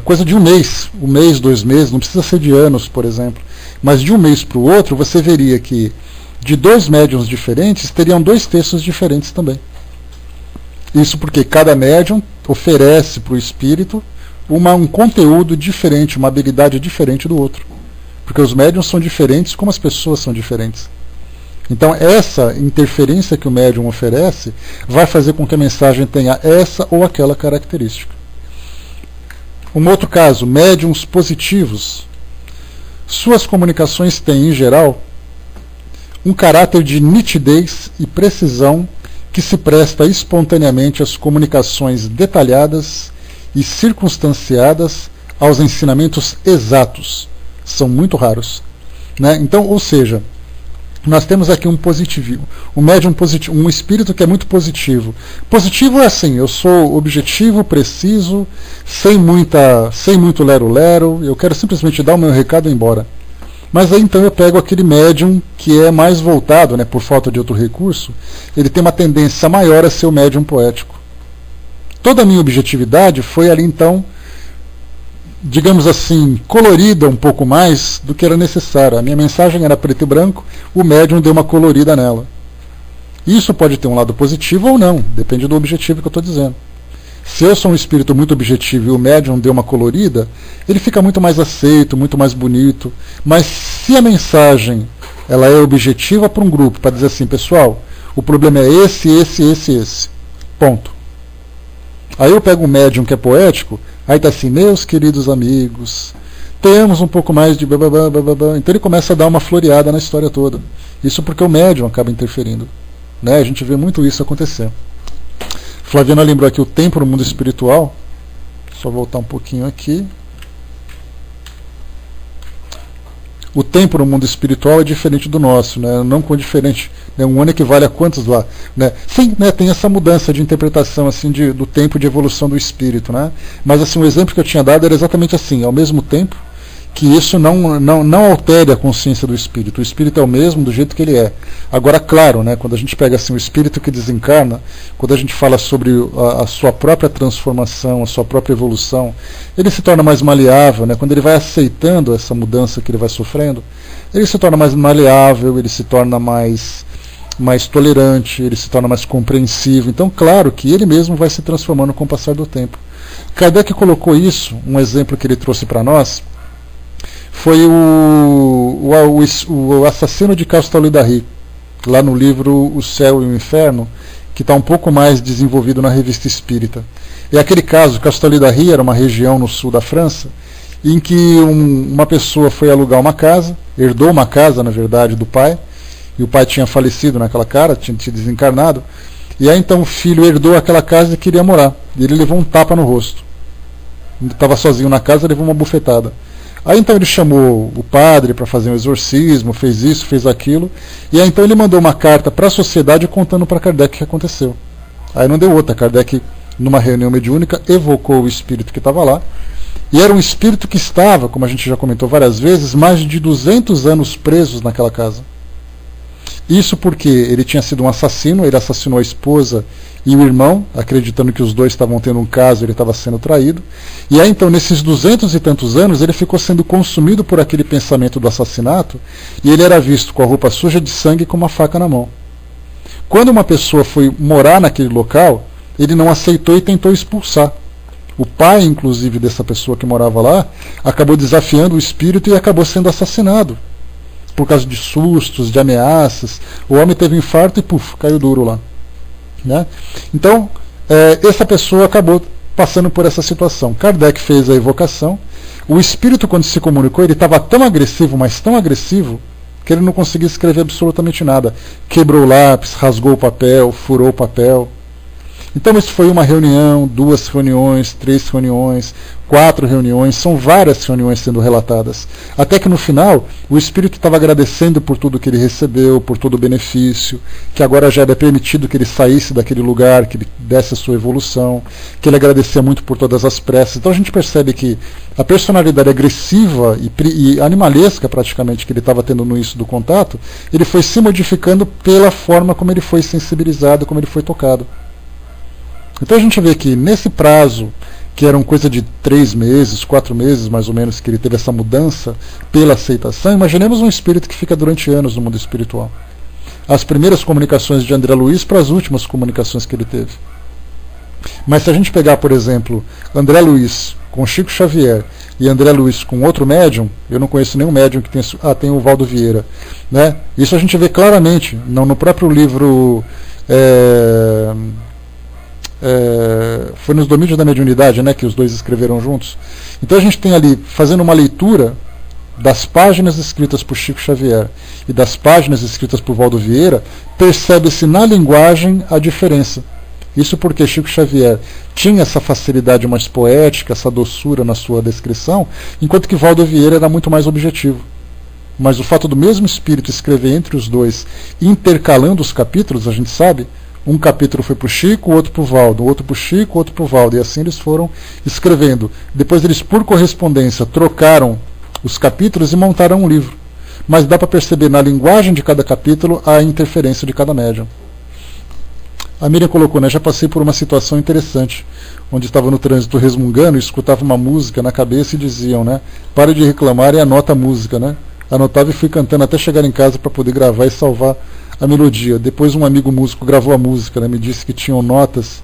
coisa de um mês, 2 meses, não precisa ser de anos, por exemplo, mas de um mês para o outro você veria que de 2 médiums diferentes teriam 2 textos diferentes também. Isso porque cada médium oferece para o espírito um conteúdo diferente, uma habilidade diferente do outro. Porque os médiums são diferentes como as pessoas são diferentes. Então essa interferência que o médium oferece vai fazer com que a mensagem tenha essa ou aquela característica. Um outro caso, médiums positivos. Suas comunicações têm, em geral, um caráter de nitidez e precisão que se presta espontaneamente às comunicações detalhadas e circunstanciadas aos ensinamentos exatos. São muito raros, né? Então, ou seja, nós temos aqui um positivo, um médium positivo, um espírito que é muito positivo. Positivo é assim, eu sou objetivo, preciso, sem muito lero-lero, eu quero simplesmente dar o meu recado e ir embora. Mas aí então eu pego aquele médium que é mais voltado, né, por falta de outro recurso, ele tem uma tendência maior a ser o médium poético. Toda a minha objetividade foi ali então, digamos assim, colorida um pouco mais do que era necessário. A minha mensagem era preto e branco, o médium deu uma colorida nela. Isso pode ter um lado positivo ou não, depende do objetivo que eu estou dizendo. Se eu sou um espírito muito objetivo e o médium deu uma colorida, ele fica muito mais aceito, muito mais bonito. Mas se a mensagem ela é objetiva para um grupo, para dizer assim, pessoal, o problema é esse. Ponto. Aí eu pego um médium que é poético, aí está assim, meus queridos amigos, temos um pouco mais de bababá. Então ele começa a dar uma floreada na história toda. Isso porque o médium acaba interferindo, né? A gente vê muito isso acontecer. Flaviana lembrou aqui o tempo no mundo espiritual. Só voltar um pouquinho aqui. O tempo no mundo espiritual é diferente do nosso, né? Não com diferente, né? Um ano equivale a quantos lá, né? Sim, né? Tem essa mudança de interpretação assim do tempo de evolução do espírito, né? Mas assim, o exemplo que eu tinha dado era exatamente assim, ao mesmo tempo que isso não altere a consciência do espírito. O espírito é o mesmo do jeito que ele é. Agora, claro, né, quando a gente pega assim, o espírito que desencarna, quando a gente fala sobre a sua própria transformação, a sua própria evolução, ele se torna mais maleável, né, quando ele vai aceitando essa mudança que ele vai sofrendo, ele se torna mais maleável, ele se torna mais tolerante, ele se torna mais compreensivo. Então, claro que ele mesmo vai se transformando com o passar do tempo. Kardec colocou isso, um exemplo que ele trouxe para nós, foi o assassino de Castelnaudary, lá no livro O Céu e o Inferno, que está um pouco mais desenvolvido na Revista Espírita. É aquele caso, Castelnaudary era uma região no sul da França, em que uma pessoa foi alugar uma casa, herdou uma casa, na verdade, do pai, e o pai tinha falecido naquela casa, tinha se desencarnado, e aí então o filho herdou aquela casa e queria morar, e ele levou um tapa no rosto. Ele estava sozinho na casa, levou uma bufetada. Aí então ele chamou o padre para fazer um exorcismo, fez isso, fez aquilo, e aí então ele mandou uma carta para a sociedade contando para Kardec o que aconteceu. Aí não deu outra, Kardec, numa reunião mediúnica, evocou o espírito que estava lá, e era um espírito que estava, como a gente já comentou várias vezes, mais de 200 anos presos naquela casa. Isso porque ele tinha sido um assassino, ele assassinou a esposa e o irmão, acreditando que os dois estavam tendo um caso, ele estava sendo traído. E aí então, nesses 200 e tantos anos, ele ficou sendo consumido por aquele pensamento do assassinato, e ele era visto com a roupa suja de sangue e com uma faca na mão. Quando uma pessoa foi morar naquele local, ele não aceitou e tentou expulsar. O pai, inclusive, dessa pessoa que morava lá, acabou desafiando o espírito e acabou sendo assassinado. Por causa de sustos, de ameaças. O homem teve um infarto e puf, caiu duro lá. Né? Então, essa pessoa acabou passando por essa situação. Kardec fez a evocação. O espírito, quando se comunicou, ele estava tão agressivo, mas tão agressivo, que ele não conseguia escrever absolutamente nada. Quebrou o lápis, rasgou o papel, furou o papel. Então isso foi uma reunião, 2 reuniões, 3 reuniões, 4 reuniões, são várias reuniões sendo relatadas. Até que no final, o espírito estava agradecendo por tudo que ele recebeu, por todo o benefício, que agora já era permitido que ele saísse daquele lugar, que ele desse a sua evolução, que ele agradecia muito por todas as preces. Então a gente percebe que a personalidade agressiva e animalesca praticamente que ele estava tendo no início do contato, ele foi se modificando pela forma como ele foi sensibilizado, como ele foi tocado. Então a gente vê que nesse prazo, que eram coisa de 3 meses, 4 meses mais ou menos, que ele teve essa mudança pela aceitação, imaginemos um espírito que fica durante anos no mundo espiritual. As primeiras comunicações de André Luiz para as últimas comunicações que ele teve. Mas se a gente pegar, por exemplo, André Luiz com Chico Xavier e André Luiz com outro médium, eu não conheço nenhum médium que tenha... tem o Valdo Vieira. Né? Isso a gente vê claramente no próprio livro... foi nos Domínios da Mediunidade, né, que os dois escreveram juntos. Então a gente tem ali, fazendo uma leitura das páginas escritas por Chico Xavier e das páginas escritas por Valdo Vieira, percebe-se na linguagem a diferença. Isso porque Chico Xavier tinha essa facilidade mais poética, essa doçura na sua descrição, enquanto que Valdo Vieira era muito mais objetivo. Mas o fato do mesmo espírito escrever entre os dois, intercalando os capítulos, a gente sabe, um capítulo foi para o Chico, o outro para o Valdo, o outro para o Chico, o outro para o Valdo, e assim eles foram escrevendo. Depois eles, por correspondência, trocaram os capítulos e montaram um livro. Mas dá para perceber na linguagem de cada capítulo a interferência de cada médium. A Miriam colocou, né, já passei por uma situação interessante, onde estava no trânsito resmungando e escutava uma música na cabeça e diziam, né, pare de reclamar e anota a música, né? Anotava e fui cantando até chegar em casa para poder gravar e salvar a melodia. Depois um amigo músico gravou a música, né, me disse que tinham notas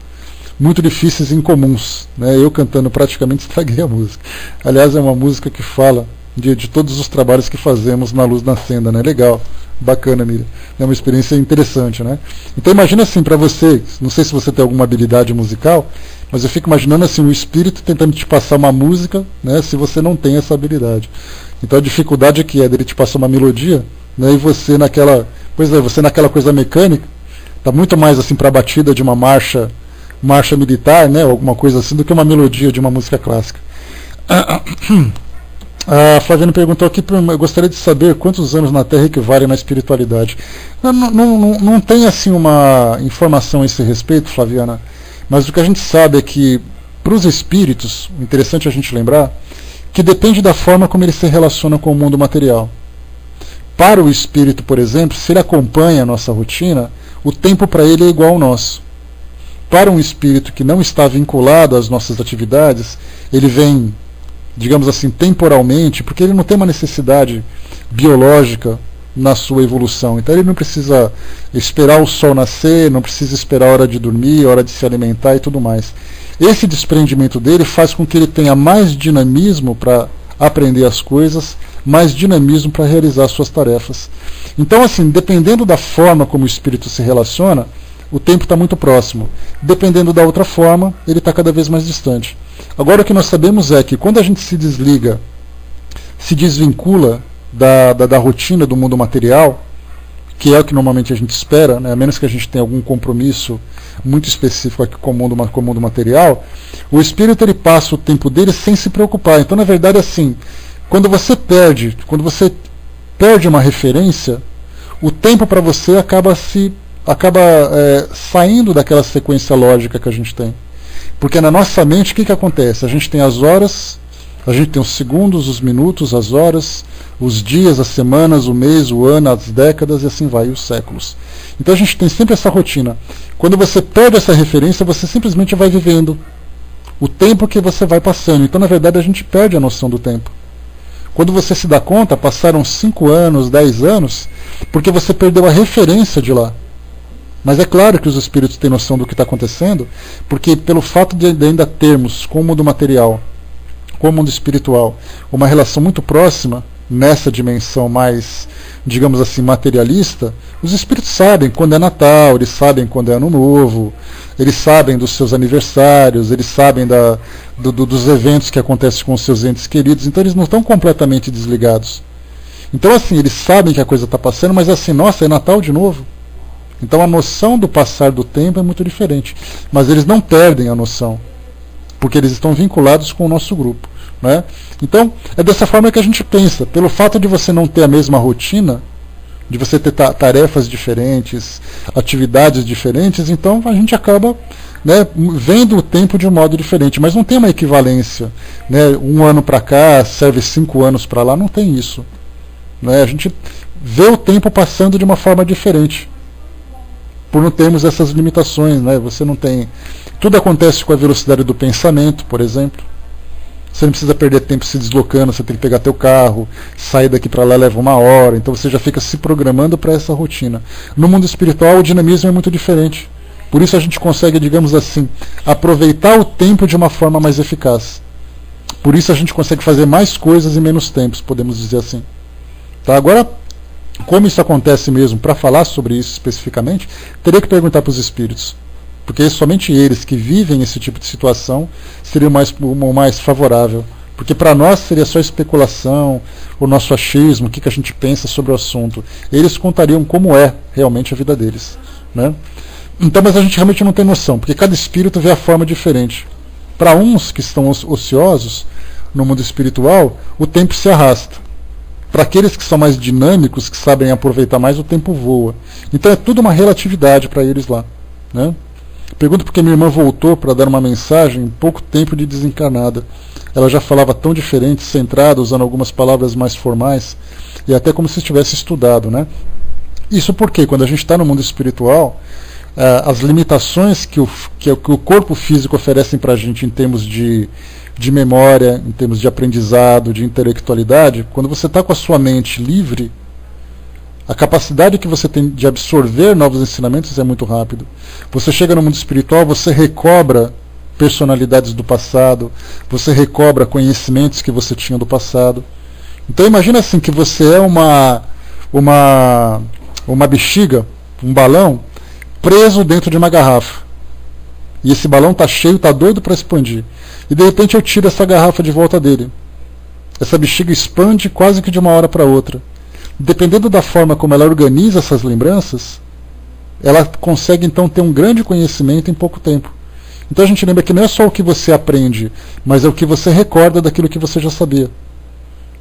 muito difíceis e incomuns. Né, eu cantando praticamente estraguei a música. Aliás, é uma música que fala de todos os trabalhos que fazemos na Luz Nascenda. Né, legal, bacana, Miriam. É uma experiência interessante. Né? Então imagina assim, para você, não sei se você tem alguma habilidade musical, mas eu fico imaginando assim, um espírito tentando te passar uma música, né, se você não tem essa habilidade. Então a dificuldade é dele te passar uma melodia, né, e você naquela... Pois é, você naquela coisa mecânica, está muito mais assim para a batida de uma marcha militar, né, alguma coisa assim, do que uma melodia de uma música clássica. A Flaviana perguntou aqui, eu gostaria de saber quantos anos na Terra equivalem na espiritualidade. Não tem assim uma informação a esse respeito, Flaviana, mas o que a gente sabe é que, para os espíritos, interessante a gente lembrar, que depende da forma como ele se relaciona com o mundo material. Para o espírito, por exemplo, se ele acompanha a nossa rotina, o tempo para ele é igual ao nosso. Para um espírito que não está vinculado às nossas atividades, ele vem, digamos assim, temporalmente, porque ele não tem uma necessidade biológica na sua evolução. Então ele não precisa esperar o sol nascer, não precisa esperar a hora de dormir, a hora de se alimentar e tudo mais. Esse desprendimento dele faz com que ele tenha mais dinamismo para aprender as coisas, mais dinamismo para realizar suas tarefas. Então, assim, dependendo da forma como o espírito se relaciona, o tempo está muito próximo. Dependendo da outra forma, ele está cada vez mais distante. Agora, o que nós sabemos é que quando a gente se desliga se desvincula da rotina do mundo material, que é o que normalmente a gente espera, né? A menos que a gente tenha algum compromisso muito específico aqui com o mundo material, o espírito ele passa o tempo dele sem se preocupar. Então, na verdade, assim, quando você perde uma referência, o tempo para você acaba saindo daquela sequência lógica que a gente tem. Porque na nossa mente, o que acontece? A gente tem as horas, a gente tem os segundos, os minutos, as horas, os dias, as semanas, o mês, o ano, as décadas e assim vai, e os séculos. Então a gente tem sempre essa rotina. Quando você perde essa referência, você simplesmente vai vivendo o tempo que você vai passando. Então, na verdade, a gente perde a noção do tempo. Quando você se dá conta, passaram 5 anos, 10 anos, porque você perdeu a referência de lá. Mas é claro que os espíritos têm noção do que está acontecendo, porque pelo fato de ainda termos com o mundo material, com o mundo espiritual, uma relação muito próxima, nessa dimensão mais, digamos assim, materialista, os espíritos sabem quando é Natal, eles sabem quando é Ano Novo, eles sabem dos seus aniversários, eles sabem dos eventos que acontecem com os seus entes queridos, então eles não estão completamente desligados. Então assim, eles sabem que a coisa está passando, mas assim, nossa, é Natal de novo. Então a noção do passar do tempo é muito diferente, mas eles não perdem a noção, porque eles estão vinculados com o nosso grupo. Né? Então, é dessa forma que a gente pensa. Pelo fato de você não ter a mesma rotina, de você ter tarefas diferentes, atividades diferentes, então a gente acaba, né, vendo o tempo de um modo diferente. Mas não tem uma equivalência. Né? 1 ano para cá serve 5 anos para lá, não tem isso. Né? A gente vê o tempo passando de uma forma diferente, por não termos essas limitações. Né? Você não tem... Tudo acontece com a velocidade do pensamento, por exemplo. Você não precisa perder tempo se deslocando, você tem que pegar teu carro, sair daqui para lá leva 1 hora, então você já fica se programando para essa rotina. No mundo espiritual o dinamismo é muito diferente. Por isso a gente consegue, digamos assim, aproveitar o tempo de uma forma mais eficaz. Por isso a gente consegue fazer mais coisas em menos tempos, podemos dizer assim. Tá? Agora, como isso acontece mesmo, para falar sobre isso especificamente, teria que perguntar para os espíritos. Porque somente eles que vivem esse tipo de situação seria o mais favorável. Porque para nós seria só especulação, o nosso achismo, o que a gente pensa sobre o assunto. Eles contariam como é realmente a vida deles. Né? Então, mas a gente realmente não tem noção, porque cada espírito vê a forma diferente. Para uns que estão ociosos no mundo espiritual, o tempo se arrasta. Para aqueles que são mais dinâmicos, que sabem aproveitar mais, o tempo voa. Então é tudo uma relatividade para eles lá. Né? Pergunto porque minha irmã voltou para dar uma mensagem em pouco tempo de desencarnada. Ela já falava tão diferente, centrada, usando algumas palavras mais formais, e até como se tivesse estudado. Né? Isso porque, quando a gente está no mundo espiritual, as limitações que o corpo físico oferecem para a gente em termos de memória, em termos de aprendizado, de intelectualidade, quando você está com a sua mente livre, a capacidade que você tem de absorver novos ensinamentos é muito rápido. Você chega no mundo espiritual, você recobra personalidades do passado, você recobra conhecimentos que você tinha do passado. Então imagina assim que você é uma bexiga, um balão, preso dentro de uma garrafa. E esse balão está cheio, está doido para expandir. E de repente eu tiro essa garrafa de volta dele. Essa bexiga expande quase que de uma hora para outra. Dependendo da forma como ela organiza essas lembranças, ela consegue então ter um grande conhecimento em pouco tempo. Então a gente lembra que não é só o que você aprende, mas é o que você recorda daquilo que você já sabia.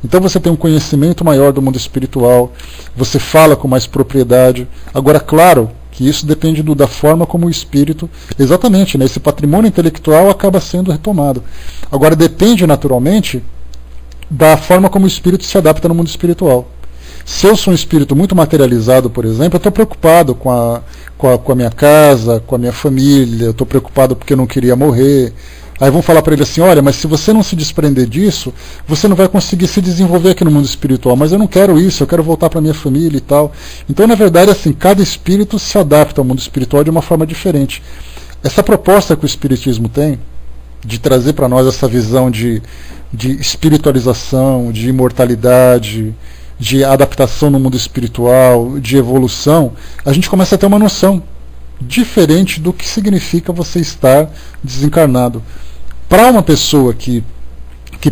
Então você tem um conhecimento maior do mundo espiritual, você fala com mais propriedade. Agora, claro que isso depende da forma como o espírito, exatamente, né, esse patrimônio intelectual acaba sendo retomado. Agora depende naturalmente da forma como o espírito se adapta no mundo espiritual. Se eu sou um espírito muito materializado, por exemplo, eu estou preocupado com a minha casa, com a minha família, eu estou preocupado porque eu não queria morrer. Aí vão falar para ele assim, olha, mas se você não se desprender disso, você não vai conseguir se desenvolver aqui no mundo espiritual. Mas eu não quero isso, eu quero voltar para minha família e tal. Então, na verdade, assim, cada espírito se adapta ao mundo espiritual de uma forma diferente. Essa proposta que o espiritismo tem, de trazer para nós essa visão de espiritualização, de imortalidade, de adaptação no mundo espiritual, de evolução, a gente começa a ter uma noção diferente do que significa você estar desencarnado. Para uma pessoa que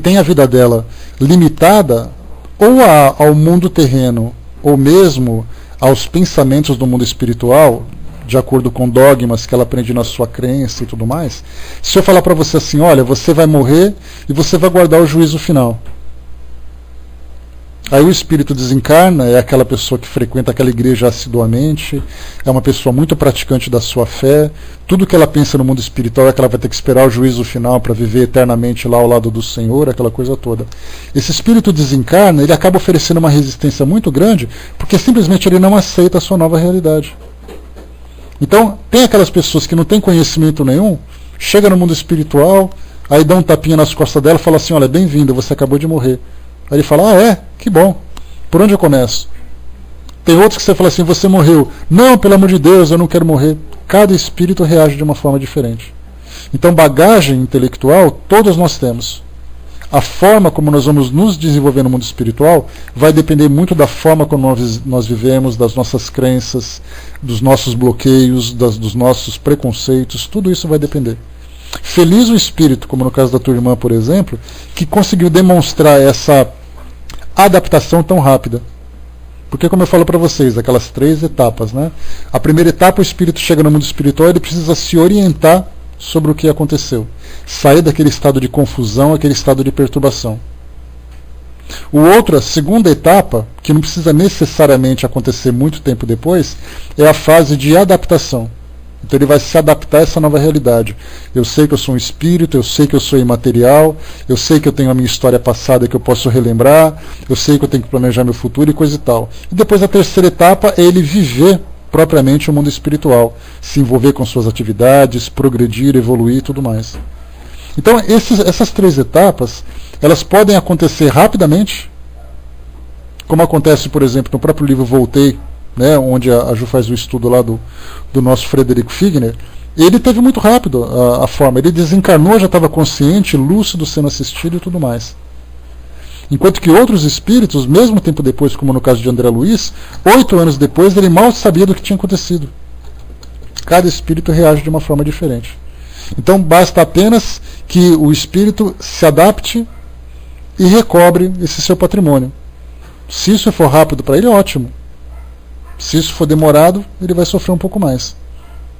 tem a vida dela limitada ou ao mundo terreno, ou mesmo aos pensamentos do mundo espiritual, de acordo com dogmas que ela aprende na sua crença e tudo mais, se eu falar para você assim, olha, você vai morrer e você vai guardar o juízo final. Aí o espírito desencarna, é aquela pessoa que frequenta aquela igreja assiduamente, é uma pessoa muito praticante da sua fé, tudo que ela pensa no mundo espiritual é que ela vai ter que esperar o juízo final para viver eternamente lá ao lado do Senhor, aquela coisa toda. Esse espírito desencarna, ele acaba oferecendo uma resistência muito grande, porque simplesmente ele não aceita a sua nova realidade. Então, tem aquelas pessoas que não têm conhecimento nenhum, chega no mundo espiritual, aí dá um tapinha nas costas dela e fala assim, olha, bem-vinda, você acabou de morrer. Aí ele fala, que bom, por onde eu começo? Tem outros que você fala assim, você morreu. Não, pelo amor de Deus, eu não quero morrer. Cada espírito reage de uma forma diferente. Então, bagagem intelectual, todos nós temos. A forma como nós vamos nos desenvolver no mundo espiritual vai depender muito da forma como nós vivemos, das nossas crenças, dos nossos bloqueios, dos nossos preconceitos, tudo isso vai depender. Feliz o espírito, como no caso da tua irmã, por exemplo, que conseguiu demonstrar essa adaptação tão rápida. Porque, como eu falo para vocês, aquelas 3 etapas, né? A primeira etapa, o espírito chega no mundo espiritual, ele precisa se orientar sobre o que aconteceu. Sair daquele estado de confusão, aquele estado de perturbação. O outro, a segunda etapa, que não precisa necessariamente acontecer muito tempo depois, é a fase de adaptação. Então ele vai se adaptar a essa nova realidade. Eu sei que eu sou um espírito, eu sei que eu sou imaterial, eu sei que eu tenho a minha história passada que eu posso relembrar, eu sei que eu tenho que planejar meu futuro e coisa e tal. E depois a terceira etapa é ele viver propriamente o mundo espiritual, se envolver com suas atividades, progredir, evoluir e tudo mais. Então essas 3 etapas, elas podem acontecer rapidamente, como acontece, por exemplo, no próprio livro Voltei, né, onde a Ju faz o estudo lá do nosso Frederico Figner. Ele teve muito rápido a forma, ele desencarnou, já estava consciente, lúcido, sendo assistido e tudo mais. Enquanto que outros espíritos, mesmo tempo depois, como no caso de André Luiz, 8 anos depois, ele mal sabia do que tinha acontecido. Cada espírito reage de uma forma diferente. Então basta apenas que o espírito se adapte e recobre esse seu patrimônio. Se isso for rápido para ele, ótimo. Se isso for demorado, ele vai sofrer um pouco mais.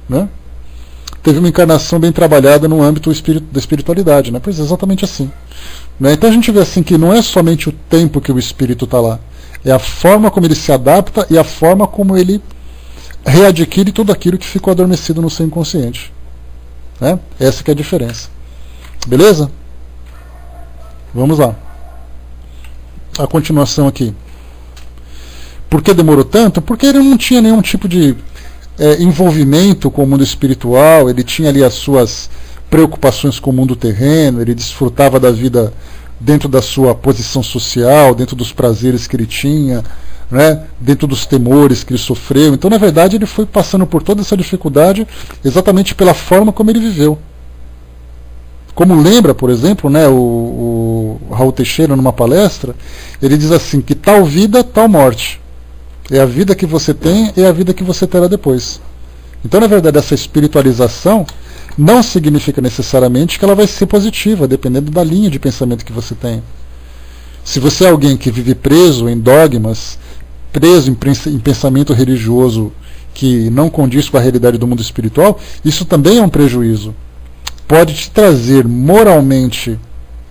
Né? Teve uma encarnação bem trabalhada no âmbito da espiritualidade. Né? Pois é, exatamente assim. Né? Então a gente vê assim que não é somente o tempo que o espírito está lá, é a forma como ele se adapta e a forma como ele readquire tudo aquilo que ficou adormecido no seu inconsciente. Né? Essa que é a diferença. Beleza? Vamos lá. A continuação aqui. Por que demorou tanto? Porque ele não tinha nenhum tipo de envolvimento com o mundo espiritual, ele tinha ali as suas preocupações com o mundo terreno, ele desfrutava da vida dentro da sua posição social, dentro dos prazeres que ele tinha, né, dentro dos temores que ele sofreu. Então, na verdade, ele foi passando por toda essa dificuldade exatamente pela forma como ele viveu. Como lembra, por exemplo, né, o Raul Teixeira, numa palestra, ele diz assim, que tal vida, tal morte. É a vida que você tem e a vida que você terá depois. Então, na verdade, essa espiritualização não significa necessariamente que ela vai ser positiva, dependendo da linha de pensamento que você tem. Se você é alguém que vive preso em dogmas, preso em pensamento religioso que não condiz com a realidade do mundo espiritual, isso também é um prejuízo. Pode te trazer moralmente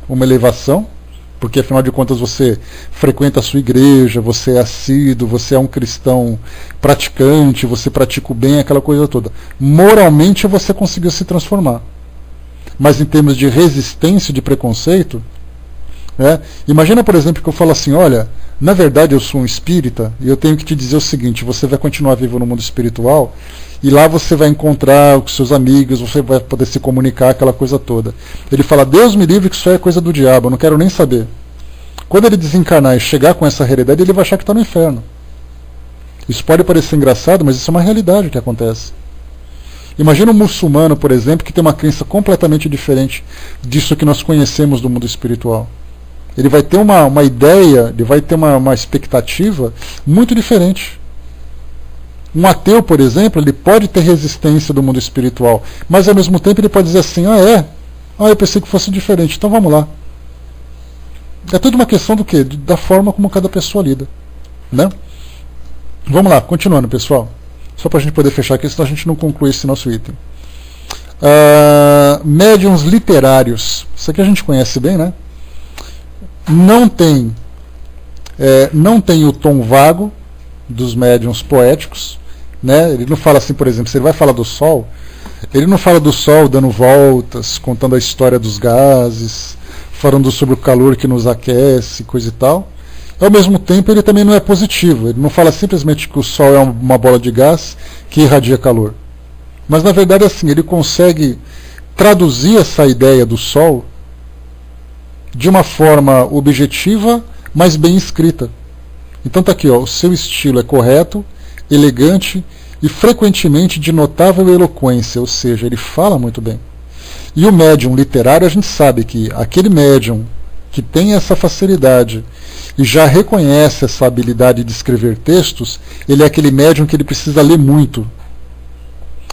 uma elevação, porque afinal de contas você frequenta a sua igreja, você é assíduo, você é um cristão praticante, você pratica o bem, aquela coisa toda. Moralmente você conseguiu se transformar. Mas em termos de resistência, de preconceito, né, imagina, por exemplo, que eu falo assim, olha, na verdade eu sou um espírita e eu tenho que te dizer o seguinte, você vai continuar vivo no mundo espiritual e lá você vai encontrar os seus amigos, você vai poder se comunicar, aquela coisa toda. Ele fala, Deus me livre que isso é coisa do diabo, eu não quero nem saber. Quando ele desencarnar e chegar com essa realidade, ele vai achar que está no inferno. Isso pode parecer engraçado, mas isso é uma realidade que acontece. Imagina um muçulmano, por exemplo, que tem uma crença completamente diferente disso que nós conhecemos do mundo espiritual. Ele vai ter uma ideia, ele vai ter uma expectativa muito diferente. Um ateu, por exemplo, ele pode ter resistência do mundo espiritual, mas ao mesmo tempo ele pode dizer assim, eu pensei que fosse diferente, então vamos lá. É tudo uma questão do quê? Da forma como cada pessoa lida, né? Vamos lá, continuando, pessoal. Só para a gente poder fechar aqui, senão a gente não conclui esse nosso item. Médiuns literários. Isso aqui a gente conhece bem, né? Não tem o tom vago dos médiuns poéticos, né? Ele não fala assim, por exemplo, se ele vai falar do Sol, ele não fala do Sol dando voltas, contando a história dos gases, falando sobre o calor que nos aquece, coisa e tal. Ao mesmo tempo, ele também não é positivo. Ele não fala simplesmente que o Sol é uma bola de gás que irradia calor. Mas, na verdade, assim, ele consegue traduzir essa ideia do Sol de uma forma objetiva, mas bem escrita. Então tá aqui, ó, o seu estilo é correto, elegante e frequentemente de notável eloquência, ou seja, ele fala muito bem. E o médium literário, a gente sabe que aquele médium que tem essa facilidade e já reconhece essa habilidade de escrever textos, ele é aquele médium que ele precisa ler muito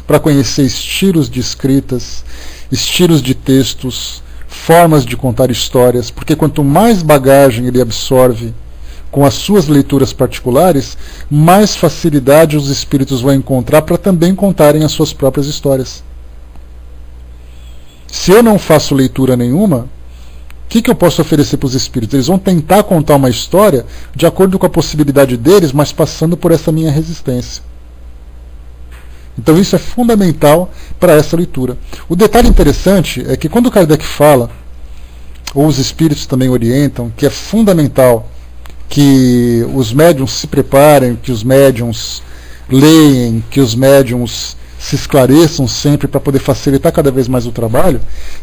para conhecer estilos de escritas, estilos de textos, formas de contar histórias, porque quanto mais bagagem ele absorve com as suas leituras particulares, mais facilidade os espíritos vão encontrar para também contarem as suas próprias histórias. Se eu não faço leitura nenhuma, o que eu posso oferecer para os espíritos? Eles vão tentar contar uma história de acordo com a possibilidade deles, mas passando por essa minha resistência. Então isso é fundamental para essa leitura. O detalhe interessante é que quando Kardec fala, ou os espíritos também orientam, que é fundamental que os médiuns se preparem, que os médiuns leem, que os médiuns se esclareçam sempre para poder facilitar cada vez mais o trabalho,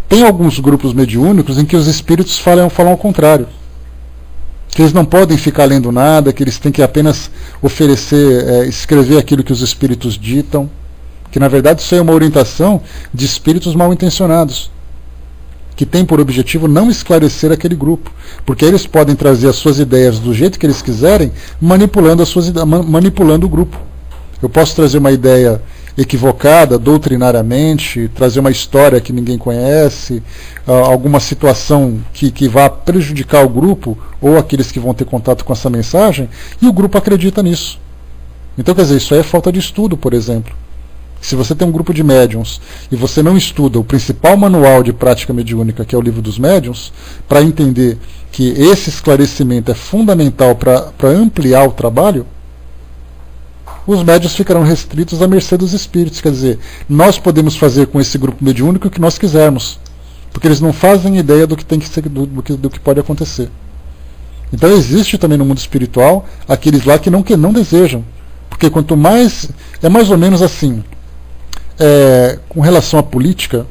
tem alguns grupos mediúnicos em que os espíritos falam ao contrário. Que eles não podem ficar lendo nada, que eles têm que apenas oferecer, escrever aquilo que os espíritos ditam, que na verdade isso é uma orientação de espíritos mal intencionados, que tem por objetivo não esclarecer aquele grupo, porque eles podem trazer as suas ideias do jeito que eles quiserem, manipulando o grupo. Eu posso trazer uma ideia equivocada, doutrinariamente, trazer uma história que ninguém conhece, alguma situação que vá prejudicar o grupo, ou aqueles que vão ter contato com essa mensagem, e o grupo acredita nisso. Então, quer dizer, isso aí é falta de estudo, por exemplo. Se você tem um grupo de médiuns e você não estuda o principal manual de prática mediúnica, que é o Livro dos Médiuns, para entender que esse esclarecimento é fundamental para ampliar o trabalho, os médiuns ficarão restritos à mercê dos espíritos. Quer dizer, nós podemos fazer com esse grupo mediúnico o que nós quisermos, porque eles não fazem ideia do que tem que ser, do que pode acontecer. Então existe também no mundo espiritual aqueles lá que não desejam, porque quanto mais, é mais ou menos assim, com relação à política,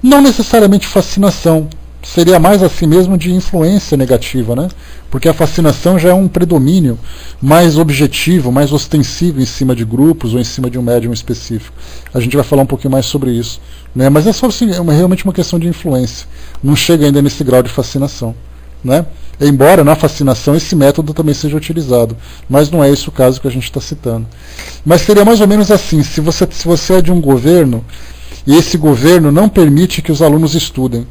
não necessariamente fascinação, seria mais assim mesmo de influência negativa, né? Porque a fascinação já é um predomínio mais objetivo, mais ostensivo em cima de grupos ou em cima de um médium específico. A gente vai falar um pouquinho mais sobre isso, né? Mas é só assim, realmente uma questão de influência, não chega ainda nesse grau de fascinação, né? Embora na fascinação esse método também seja utilizado, mas não é esse o caso que a gente está citando. Mas seria mais ou menos assim, se você é de um governo e esse governo não permite que os alunos estudem.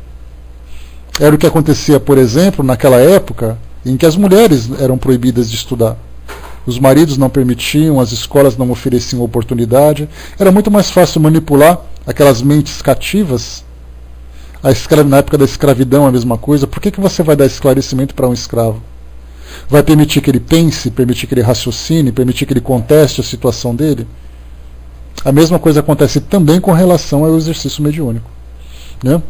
Era o que acontecia, por exemplo, naquela época em que as mulheres eram proibidas de estudar. Os maridos não permitiam, as escolas não ofereciam oportunidade. Era muito mais fácil manipular aquelas mentes cativas. Na época da escravidão a mesma coisa. Por que você vai dar esclarecimento para um escravo? Vai permitir que ele pense, permitir que ele raciocine, permitir que ele conteste a situação dele? A mesma coisa acontece também com relação ao exercício mediúnico, né?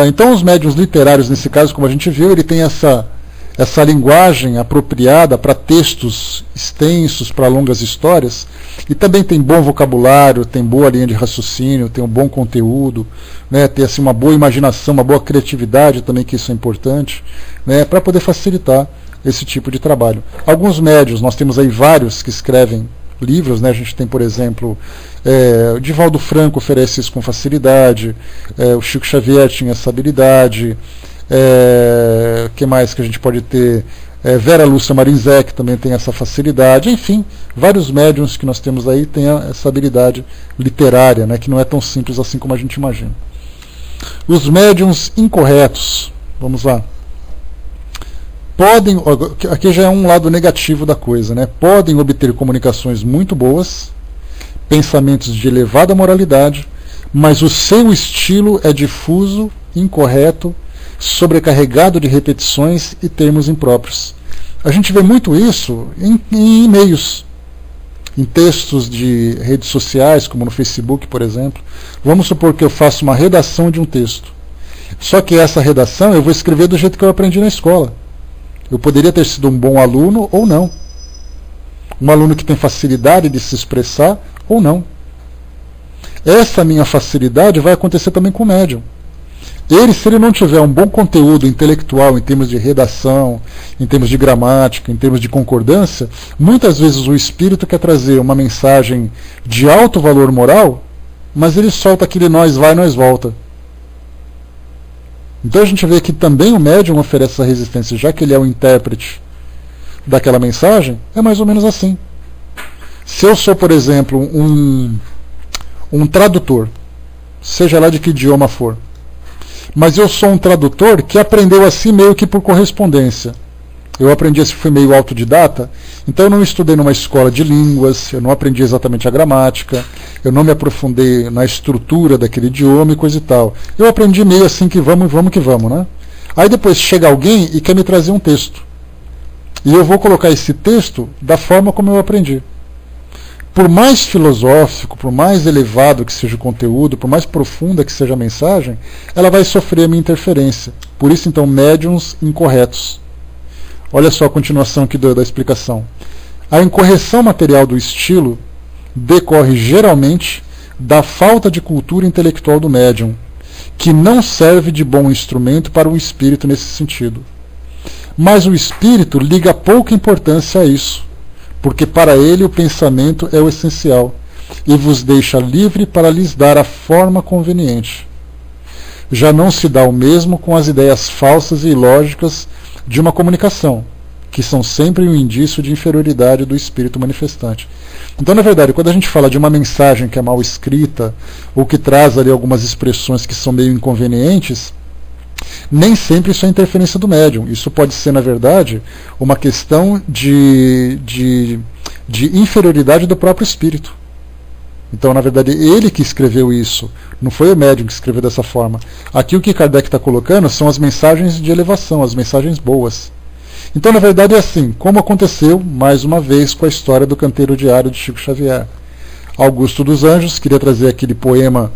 Então os médiuns literários, nesse caso, como a gente viu, ele tem essa linguagem apropriada para textos extensos, para longas histórias, e também tem bom vocabulário, tem boa linha de raciocínio, tem um bom conteúdo, né, tem assim, uma boa imaginação, uma boa criatividade também, que isso é importante, né, para poder facilitar esse tipo de trabalho. Alguns médiuns, nós temos aí vários que escrevem livros, né? A gente tem, por exemplo, o Divaldo Franco oferece isso com facilidade, o Chico Xavier tinha essa habilidade, que mais que a gente pode ter? Vera Lúcia Marinzec também tem essa facilidade, enfim, vários médiuns que nós temos aí têm essa habilidade literária, né? Que não é tão simples assim como a gente imagina. Os médiuns incorretos, vamos lá. podem, aqui já é um lado negativo da coisa, né? Podem obter comunicações muito boas, pensamentos de elevada moralidade, mas o seu estilo é difuso, incorreto, sobrecarregado de repetições e termos impróprios. A gente vê muito isso em e-mails, em textos de redes sociais, como no Facebook, por exemplo. Vamos supor que eu faço uma redação de um texto. Só que essa redação eu vou escrever do jeito que eu aprendi na escola. Eu poderia ter sido um bom aluno ou não. Um aluno que tem facilidade de se expressar ou não. Essa minha facilidade vai acontecer também com o médium. Ele, se ele não tiver um bom conteúdo intelectual em termos de redação, em termos de gramática, em termos de concordância, muitas vezes o espírito quer trazer uma mensagem de alto valor moral, mas ele solta aquele nós vai, nós volta. Então a gente vê que também o médium oferece essa resistência, já que ele é o intérprete daquela mensagem, é mais ou menos assim. Se eu sou, por exemplo, um tradutor, seja lá de que idioma for, mas eu sou um tradutor que aprendeu assim meio que por correspondência. Eu aprendi assim, fui meio autodidata, então eu não estudei numa escola de línguas, eu não aprendi exatamente a gramática, eu não me aprofundei na estrutura daquele idioma e coisa e tal. Eu aprendi meio assim que vamos que vamos, né? Aí depois chega alguém e quer me trazer um texto. E eu vou colocar esse texto da forma como eu aprendi. Por mais filosófico, por mais elevado que seja o conteúdo, por mais profunda que seja a mensagem, ela vai sofrer a minha interferência. Por isso, então, médiuns incorretos. Olha só a continuação aqui da explicação. A incorreção material do estilo decorre geralmente da falta de cultura intelectual do médium, que não serve de bom instrumento para o espírito nesse sentido. Mas o espírito liga pouca importância a isso, porque para ele o pensamento é o essencial, e vos deixa livre para lhes dar a forma conveniente. Já não se dá o mesmo com as ideias falsas e ilógicas de uma comunicação, que são sempre um indício de inferioridade do espírito manifestante. Então, na verdade, quando a gente fala de uma mensagem que é mal escrita, ou que traz ali algumas expressões que são meio inconvenientes, nem sempre isso é interferência do médium. Isso pode ser, na verdade, uma questão de inferioridade do próprio espírito. Então, na verdade, ele que escreveu isso, não foi o médium que escreveu dessa forma. Aqui o que Kardec está colocando são as mensagens de elevação, as mensagens boas. Então, na verdade, é assim, como aconteceu, mais uma vez, com a história do Canteiro Diário de Chico Xavier. Augusto dos Anjos queria trazer aquele poema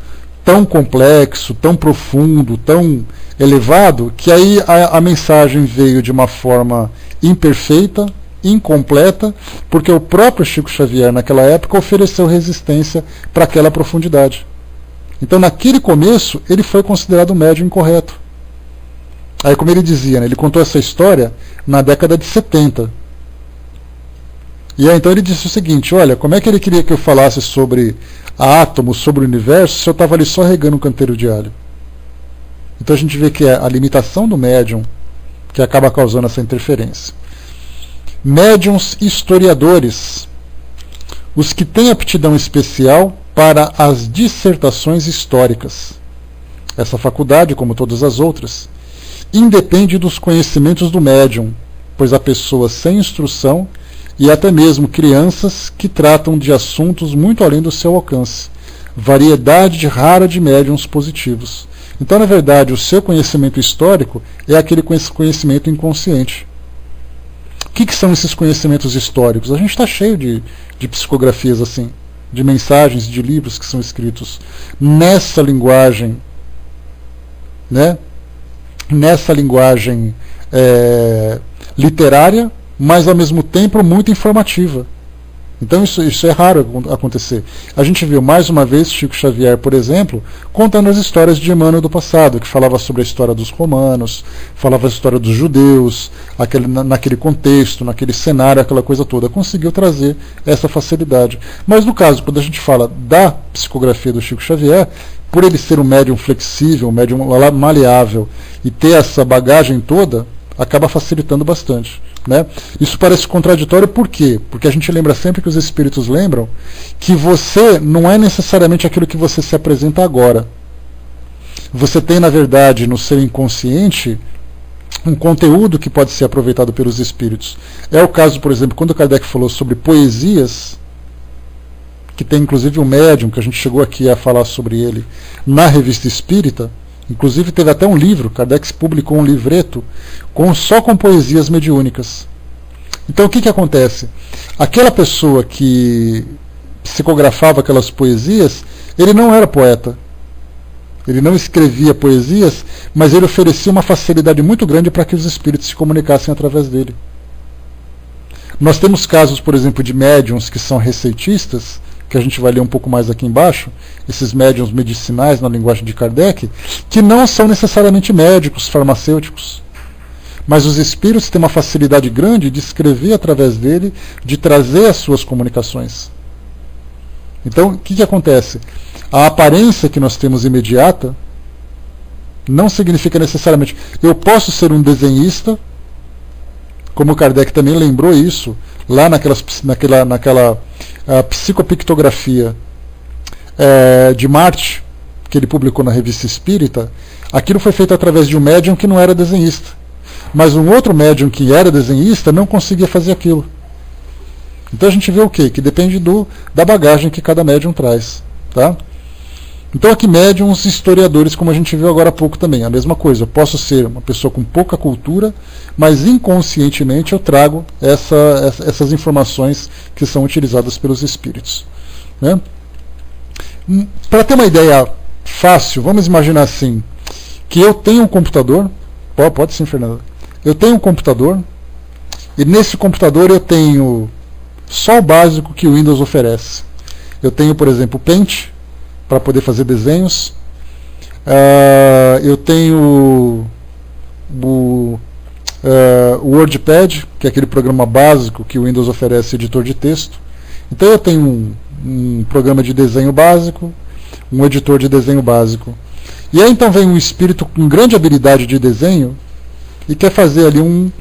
tão complexo, tão profundo, tão elevado, que aí a mensagem veio de uma forma imperfeita, incompleta, porque o próprio Chico Xavier, naquela época, ofereceu resistência para aquela profundidade. Então, naquele começo, ele foi considerado um médium incorreto. Aí, como ele dizia, né, ele contou essa história na década de 70. E aí, então, ele disse o seguinte: olha, como é que ele queria que eu falasse sobre átomos, sobre o universo, se eu estava ali só regando um canteiro de alho? Então, a gente vê que é a limitação do médium que acaba causando essa interferência. Médiuns historiadores, os que têm aptidão especial para as dissertações históricas. Essa faculdade, como todas as outras, independe dos conhecimentos do médium, pois há pessoas sem instrução e até mesmo crianças que tratam de assuntos muito além do seu alcance. Variedade rara de médiuns positivos. Então, na verdade, o seu conhecimento histórico é aquele conhecimento inconsciente. O que são esses conhecimentos históricos? A gente está cheio de psicografias assim, de mensagens, de livros que são escritos nessa linguagem, né? Nessa linguagem literária, mas ao mesmo tempo muito informativa. Então isso é raro acontecer. A gente viu mais uma vez Chico Xavier, por exemplo, contando as histórias de Emmanuel do passado, que falava sobre a história dos romanos, falava a história dos judeus, naquele contexto, naquele cenário, aquela coisa toda. Conseguiu trazer essa facilidade. Mas no caso, quando a gente fala da psicografia do Chico Xavier, por ele ser um médium flexível, um médium maleável, e ter essa bagagem toda, acaba facilitando bastante. Né? Isso parece contraditório, por quê? Porque a gente lembra sempre que os espíritos lembram que você não é necessariamente aquilo que você se apresenta agora. Você tem, na verdade, no seu inconsciente um conteúdo que pode ser aproveitado pelos espíritos. É o caso, por exemplo, quando Kardec falou sobre poesias, que tem inclusive um médium, que a gente chegou aqui a falar sobre ele na Revista Espírita, inclusive teve até um livro, Kardec publicou um livreto só com poesias mediúnicas. Então o que acontece? Aquela pessoa que psicografava aquelas poesias, ele não era poeta. Ele não escrevia poesias, mas ele oferecia uma facilidade muito grande para que os espíritos se comunicassem através dele. Nós temos casos, por exemplo, de médiums que são receitistas, que a gente vai ler um pouco mais aqui embaixo, esses médiums medicinais na linguagem de Kardec, que não são necessariamente médicos, farmacêuticos. Mas os espíritos têm uma facilidade grande de escrever através dele, de trazer as suas comunicações. Então, o que acontece? A aparência que nós temos imediata não significa necessariamente... Eu posso ser um desenhista, como Kardec também lembrou isso, lá naquela psicopictografia de Marte, que ele publicou na Revista Espírita. Aquilo foi feito através de um médium que não era desenhista. Mas um outro médium que era desenhista não conseguia fazer aquilo. Então a gente vê o quê? Que depende da bagagem que cada médium traz. Tá? Então aqui médiums historiadores, como a gente viu agora há pouco também, a mesma coisa. Eu posso ser uma pessoa com pouca cultura, mas inconscientemente eu trago essas informações que são utilizadas pelos espíritos. Né? Para ter uma ideia fácil, vamos imaginar assim, que eu tenho um computador, pode sim, Fernanda, eu tenho um computador, e nesse computador eu tenho só o básico que o Windows oferece. Eu tenho, por exemplo, o Paint, para poder fazer desenhos. Eu tenho o WordPad, que é aquele programa básico que o Windows oferece, editor de texto. Então eu tenho um programa de desenho básico, um editor de desenho básico. E aí então vem um espírito com grande habilidade de desenho e quer fazer ali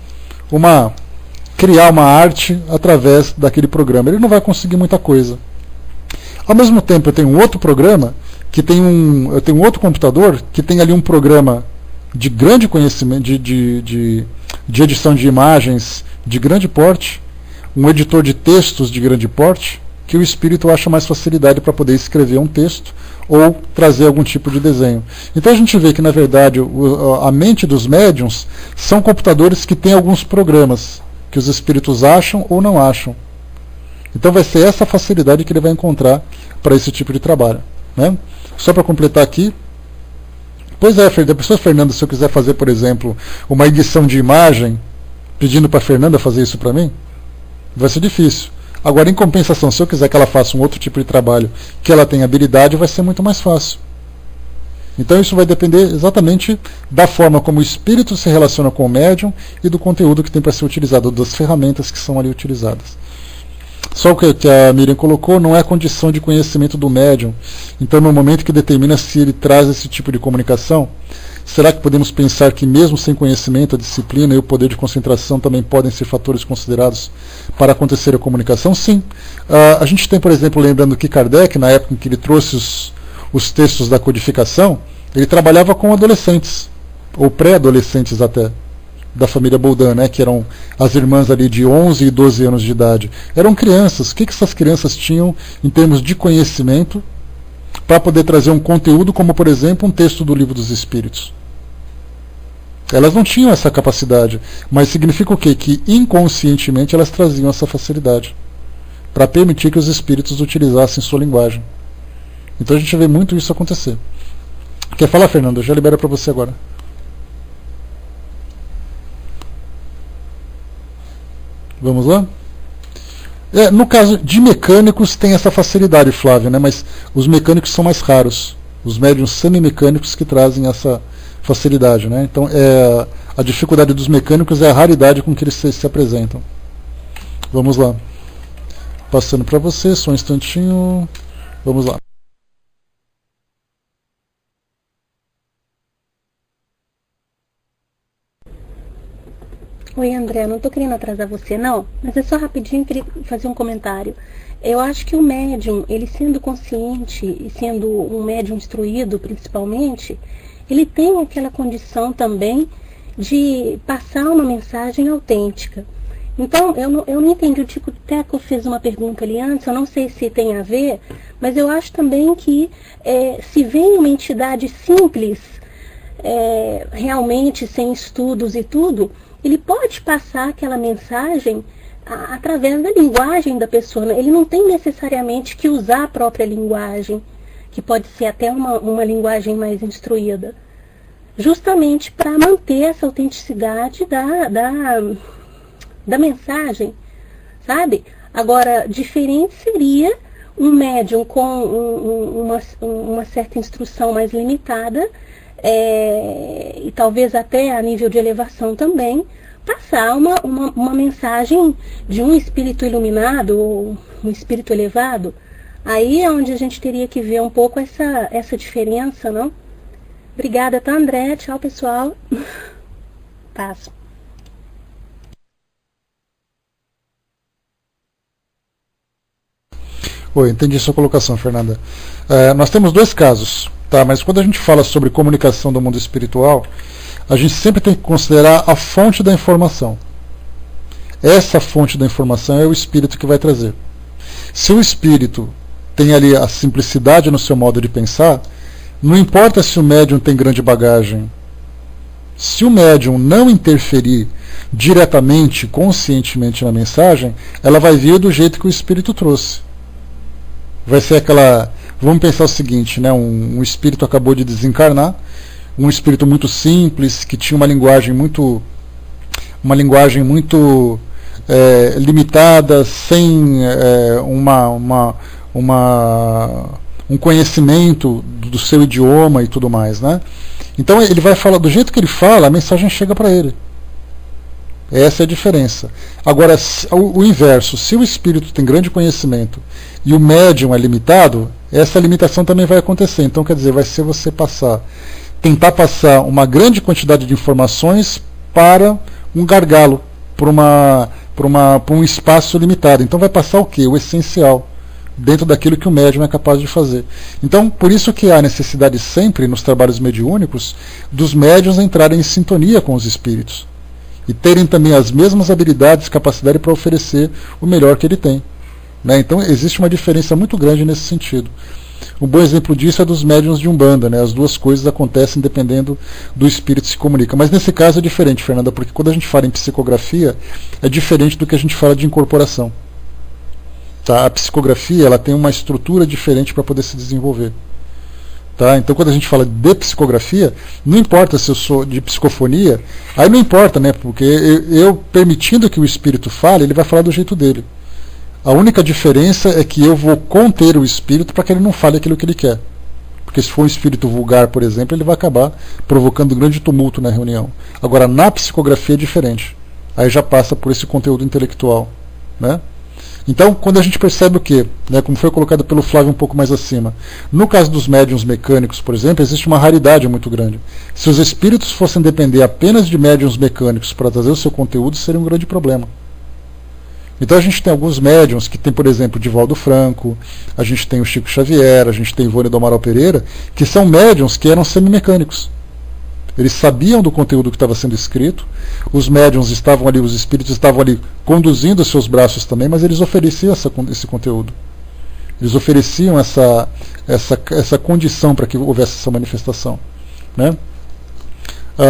criar uma arte através daquele programa. Ele não vai conseguir muita coisa. Ao mesmo tempo eu tenho um outro programa, eu tenho um outro computador que tem ali um programa de grande conhecimento, de edição de imagens de grande porte, um editor de textos de grande porte, que o espírito acha mais facilidade para poder escrever um texto ou trazer algum tipo de desenho. Então a gente vê que, na verdade, a mente dos médiuns são computadores que têm alguns programas que os espíritos acham ou não acham. Então vai ser essa facilidade que ele vai encontrar para esse tipo de trabalho. Né? Só para completar aqui. Pois é, professor Fernanda, se eu quiser fazer, por exemplo, uma edição de imagem, pedindo para a Fernanda fazer isso para mim, vai ser difícil. Agora, em compensação, se eu quiser que ela faça um outro tipo de trabalho que ela tenha habilidade, vai ser muito mais fácil. Então isso vai depender exatamente da forma como o espírito se relaciona com o médium e do conteúdo que tem para ser utilizado, das ferramentas que são ali utilizadas. Só o que a Miriam colocou não é a condição de conhecimento do médium. Então, no momento que determina se ele traz esse tipo de comunicação, será que podemos pensar que mesmo sem conhecimento, a disciplina e o poder de concentração também podem ser fatores considerados para acontecer a comunicação? Sim. A gente tem, por exemplo, lembrando que Kardec, na época em que ele trouxe os textos da codificação, ele trabalhava com adolescentes, ou pré-adolescentes até, da família Boldan, né, que eram as irmãs ali de 11 e 12 anos de idade. Eram crianças. O que essas crianças tinham em termos de conhecimento para poder trazer um conteúdo como, por exemplo, um texto do Livro dos Espíritos? Elas não tinham essa capacidade, mas significa o quê? Que inconscientemente elas traziam essa facilidade para permitir que os espíritos utilizassem sua linguagem. Então a gente vê muito isso acontecer. Quer falar, Fernando? Eu já libero para você agora. Vamos lá? No caso de mecânicos tem essa facilidade, Flávio, né? Mas os mecânicos são mais raros. Os médiuns semimecânicos que trazem essa facilidade, né? Então a dificuldade dos mecânicos é a raridade com que eles se apresentam. Vamos lá. Passando para você, só um instantinho. Vamos lá. Oi, André, não estou querendo atrasar você não, mas é só rapidinho, eu queria fazer um comentário. Eu acho que o médium, ele sendo consciente e sendo um médium instruído principalmente, ele tem aquela condição também de passar uma mensagem autêntica. Então, eu não entendi, o Tico Teco fez uma pergunta ali antes, eu não sei se tem a ver, mas eu acho também que se vem uma entidade simples, realmente sem estudos e tudo, ele pode passar aquela mensagem através da linguagem da pessoa. Ele não tem necessariamente que usar a própria linguagem, que pode ser até uma linguagem mais instruída, justamente para manter essa autenticidade da mensagem, sabe? Agora, diferente seria um médium com uma certa instrução mais limitada, e talvez até a nível de elevação também, passar uma mensagem de um espírito iluminado, ou um espírito elevado. Aí é onde a gente teria que ver um pouco essa diferença, não? Obrigada, tá, André? Tchau, pessoal. Passo. Oi, entendi sua colocação, Fernanda. Nós temos dois casos, tá? Mas quando a gente fala sobre comunicação do mundo espiritual, a gente sempre tem que considerar a fonte da informação. Essa fonte da informação é o espírito que vai trazer. Se o espírito tem ali a simplicidade no seu modo de pensar, não importa se o médium tem grande bagagem. Se o médium não interferir diretamente, conscientemente na mensagem, ela vai vir do jeito que o espírito trouxe. Vai ser aquela... Vamos pensar o seguinte, né? Um espírito acabou de desencarnar, um espírito muito simples, que tinha uma linguagem muito limitada, sem um conhecimento do seu idioma e tudo mais, né? Então ele vai falar, do jeito que ele fala, a mensagem chega para ele. Essa é a diferença. Agora, o inverso, se o espírito tem grande conhecimento e o médium é limitado, essa limitação também vai acontecer. Então, quer dizer, vai ser você tentar passar uma grande quantidade de informações para um gargalo, para um espaço limitado. Então vai passar o quê? O essencial, dentro daquilo que o médium é capaz de fazer. Então, por isso que há necessidade sempre, nos trabalhos mediúnicos, dos médiuns entrarem em sintonia com os espíritos e terem também as mesmas habilidades e capacidade para oferecer o melhor que ele tem, né? Então existe uma diferença muito grande nesse sentido. Um bom exemplo disso é dos médiuns de Umbanda, né? As duas coisas acontecem dependendo do espírito que se comunica. Mas nesse caso é diferente, Fernanda, porque quando a gente fala em psicografia, é diferente do que a gente fala de incorporação. Tá? A psicografia ela tem uma estrutura diferente para poder se desenvolver. Tá? Então quando a gente fala de psicografia, não importa se eu sou de psicofonia, aí não importa, né? Porque eu permitindo que o espírito fale, ele vai falar do jeito dele. A única diferença é que eu vou conter o espírito para que ele não fale aquilo que ele quer. Porque se for um espírito vulgar, por exemplo, ele vai acabar provocando um grande tumulto na reunião. Agora, na psicografia é diferente. Aí já passa por esse conteúdo intelectual, né? Então, quando a gente percebe o quê? Né, como foi colocado pelo Flávio um pouco mais acima. No caso dos médiuns mecânicos, por exemplo, existe uma raridade muito grande. Se os espíritos fossem depender apenas de médiuns mecânicos para trazer o seu conteúdo, seria um grande problema. Então a gente tem alguns médiuns que tem, por exemplo, Divaldo Franco, a gente tem o Chico Xavier, a gente tem Ivone do Amaral Pereira, que são médiuns que eram semimecânicos. Eles sabiam do conteúdo que estava sendo escrito, os médiuns estavam ali, os espíritos estavam ali conduzindo os seus braços também, mas eles ofereciam esse conteúdo. Eles ofereciam essa condição para que houvesse essa manifestação, né?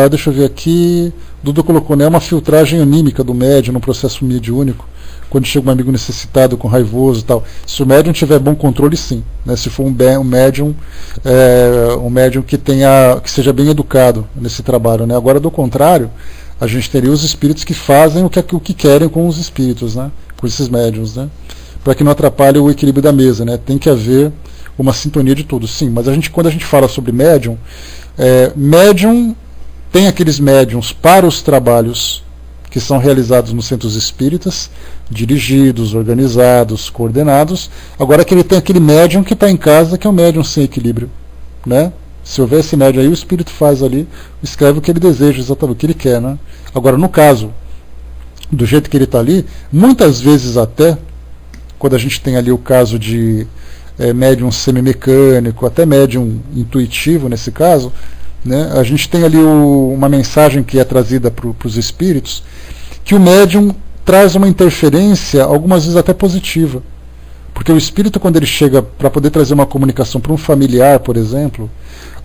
Deixa eu ver aqui. Dudu colocou, né, uma filtragem anímica do médium no processo mediúnico, quando chega um amigo necessitado, com raivoso e tal. Se o médium tiver bom controle, sim, né? Se for um médium que seja bem educado nesse trabalho, né? Agora, do contrário, a gente teria os espíritos que fazem o que querem com os espíritos, né? Com esses médiums, né? Para que não atrapalhe o equilíbrio da mesa, né? Tem que haver uma sintonia de tudo, sim. Mas quando a gente fala sobre médium, médium tem aqueles médiums para os trabalhos que são realizados nos centros espíritas, dirigidos, organizados, coordenados. Agora que ele tem aquele médium que está em casa, que é um médium sem equilíbrio, né? Se houver esse médium aí, o espírito faz ali, escreve o que ele deseja, exatamente o que ele quer, né? Agora, no caso, do jeito que ele está ali, muitas vezes até, quando a gente tem ali o caso de médium semimecânico, até médium intuitivo nesse caso, né? A gente tem ali uma mensagem que é trazida para os espíritos, que o médium traz uma interferência, algumas vezes até positiva. Porque o espírito, quando ele chega para poder trazer uma comunicação para um familiar, por exemplo,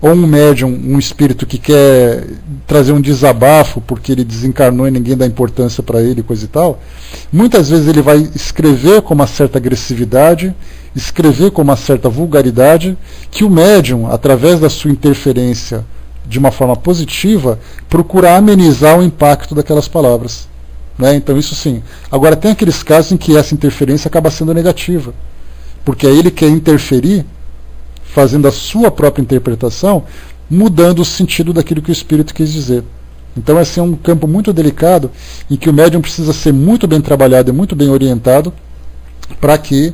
ou um médium, um espírito que quer trazer um desabafo porque ele desencarnou e ninguém dá importância para ele, coisa e tal, muitas vezes ele vai escrever com uma certa agressividade, escrever com uma certa vulgaridade, que o médium, através da sua interferência de uma forma positiva, procura amenizar o impacto daquelas palavras. Né? Então isso sim. Agora tem aqueles casos em que essa interferência acaba sendo negativa, porque aí ele quer interferir fazendo a sua própria interpretação, mudando o sentido daquilo que o espírito quis dizer. Então esse é um campo muito delicado, em que o médium precisa ser muito bem trabalhado e muito bem orientado, para que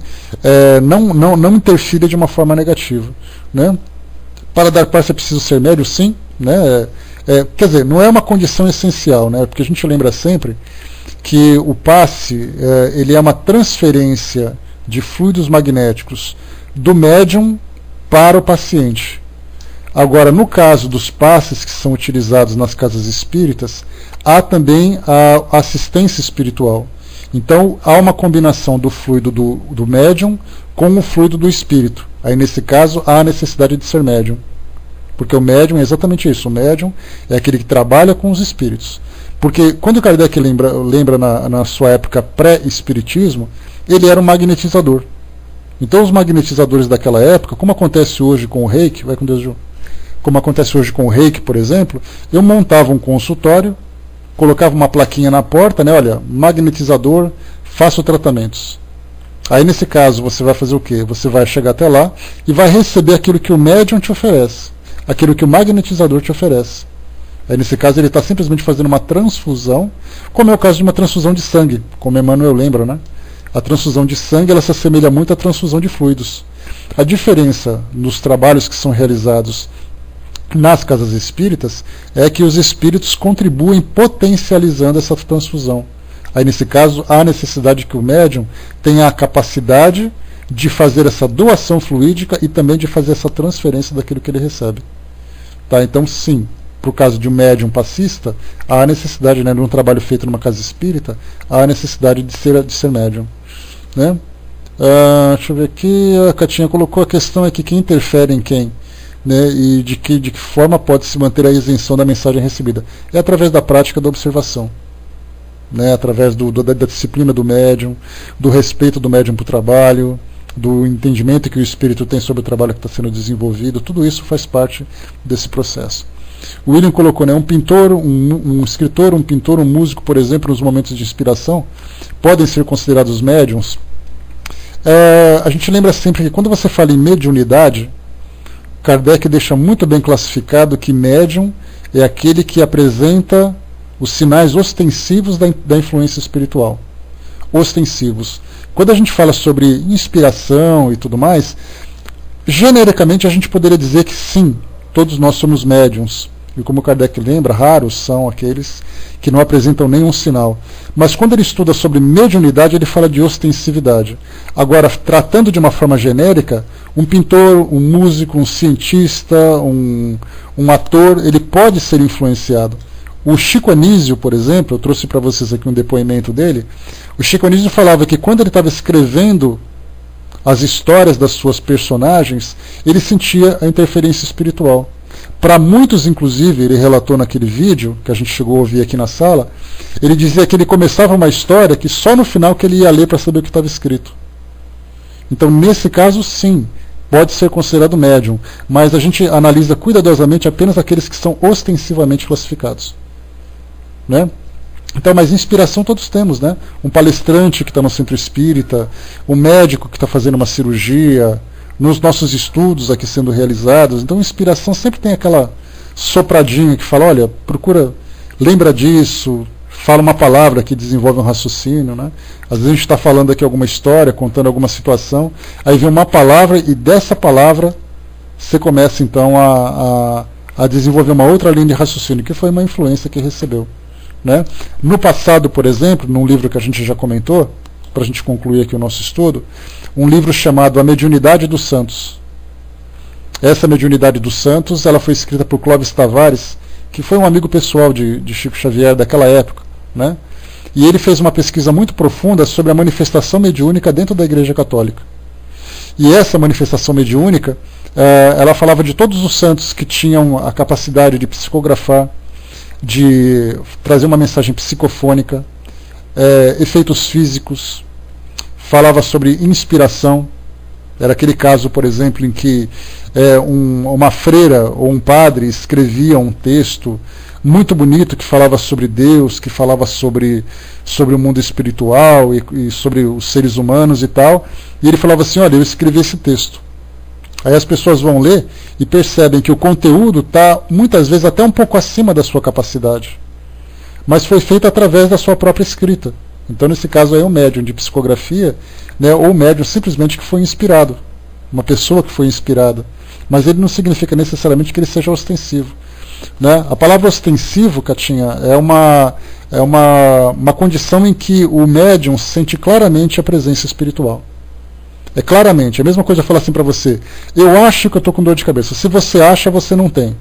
não interfira de uma forma negativa. Né? Para dar passe é preciso ser médium, sim. Né? Quer dizer, não é uma condição essencial, né? Porque a gente lembra sempre que o passe ele é uma transferência de fluidos magnéticos do médium para o paciente. Agora, no caso dos passes que são utilizados nas casas espíritas, há também a assistência espiritual. Então, há uma combinação do fluido do médium com o fluido do espírito. Aí, nesse caso, há a necessidade de ser médium. Porque o médium é exatamente isso. O médium é aquele que trabalha com os espíritos. Porque quando Kardec lembra na sua época pré-espiritismo, ele era um magnetizador. Então os magnetizadores daquela época, como acontece hoje com o Reiki, vai com Deus, Ju, como acontece hoje com o Reiki, por exemplo, eu montava um consultório, colocava uma plaquinha na porta, né, olha, magnetizador, faço tratamentos. Aí nesse caso você vai fazer o quê? Você vai chegar até lá e vai receber aquilo que o médium te oferece, aquilo que o magnetizador te oferece. Aí nesse caso ele está simplesmente fazendo uma transfusão, como é o caso de uma transfusão de sangue, como Emmanuel lembra, né? A transfusão de sangue ela se assemelha muito à transfusão de fluidos. A diferença nos trabalhos que são realizados nas casas espíritas é que os espíritos contribuem potencializando essa transfusão. Aí nesse caso há a necessidade que o médium tenha a capacidade de fazer essa doação fluídica e também de fazer essa transferência daquilo que ele recebe. Tá? Então sim, para o caso de um médium passista, há a necessidade, né, de um trabalho feito numa casa espírita, há a necessidade de ser médium. Né? Deixa eu ver aqui, a Catinha colocou a questão aqui, quem interfere em quem, né, e de que forma pode se manter a isenção da mensagem recebida. É através da prática da observação, né, através da disciplina do médium, do respeito do médium para o trabalho, do entendimento que o espírito tem sobre o trabalho que está sendo desenvolvido, tudo isso faz parte desse processo. O William colocou, né, um pintor, um escritor, um pintor, um músico, por exemplo, nos momentos de inspiração, podem ser considerados médiums. A gente lembra sempre que quando você fala em mediunidade, Kardec deixa muito bem classificado que médium é aquele que apresenta os sinais ostensivos da influência espiritual. Ostensivos. Quando a gente fala sobre inspiração e tudo mais, genericamente a gente poderia dizer que sim, todos nós somos médiums. E como Kardec lembra, raros são aqueles que não apresentam nenhum sinal. Mas quando ele estuda sobre mediunidade, ele fala de ostensividade. Agora, tratando de uma forma genérica, um pintor, um músico, um cientista, um ator, ele pode ser influenciado. O Chico Anísio, por exemplo, eu trouxe para vocês aqui um depoimento dele. O Chico Anísio falava que quando ele estava escrevendo as histórias das suas personagens, ele sentia a interferência espiritual. Para muitos, inclusive, ele relatou naquele vídeo, que a gente chegou a ouvir aqui na sala, ele dizia que ele começava uma história que só no final que ele ia ler para saber o que estava escrito. Então, nesse caso, sim, pode ser considerado médium, mas a gente analisa cuidadosamente apenas aqueles que são ostensivamente classificados. Né? Então, mas inspiração todos temos, né? Um palestrante que está no centro espírita, um médico que está fazendo uma cirurgia, nos nossos estudos aqui sendo realizados. Então, inspiração sempre tem aquela sopradinha que fala, olha, procura, lembra disso, fala uma palavra que desenvolve um raciocínio, né? Às vezes a gente está falando aqui alguma história, contando alguma situação, aí vem uma palavra e dessa palavra você começa então a desenvolver uma outra linha de raciocínio, que foi uma influência que recebeu. Né? No passado, por exemplo, num livro que a gente já comentou, para a gente concluir aqui o nosso estudo, um livro chamado A Mediunidade dos Santos. Essa Mediunidade dos Santos, ela foi escrita por Clóvis Tavares, que foi um amigo pessoal de Chico Xavier daquela época, né? E ele fez uma pesquisa muito profunda sobre a manifestação mediúnica dentro da Igreja Católica. E essa manifestação mediúnica, ela falava de todos os santos que tinham a capacidade de psicografar, de trazer uma mensagem psicofônica, efeitos físicos, falava sobre inspiração. Era aquele caso, por exemplo, em que uma freira ou um padre escrevia um texto muito bonito que falava sobre Deus, que falava sobre o mundo espiritual e sobre os seres humanos e tal. E ele falava assim, olha, eu escrevi esse texto. Aí as pessoas vão ler e percebem que o conteúdo está muitas vezes até um pouco acima da sua capacidade. Mas foi feito através da sua própria escrita. Então, nesse caso aí, é um médium de psicografia, né, ou médium simplesmente que foi inspirado. Uma pessoa que foi inspirada. Mas ele não significa necessariamente que ele seja ostensivo. Né? A palavra ostensivo, Catinha, é uma condição em que o médium sente claramente a presença espiritual. É claramente. É a mesma coisa eu falar assim para você, eu acho que eu estou com dor de cabeça. Se você acha, você não tem.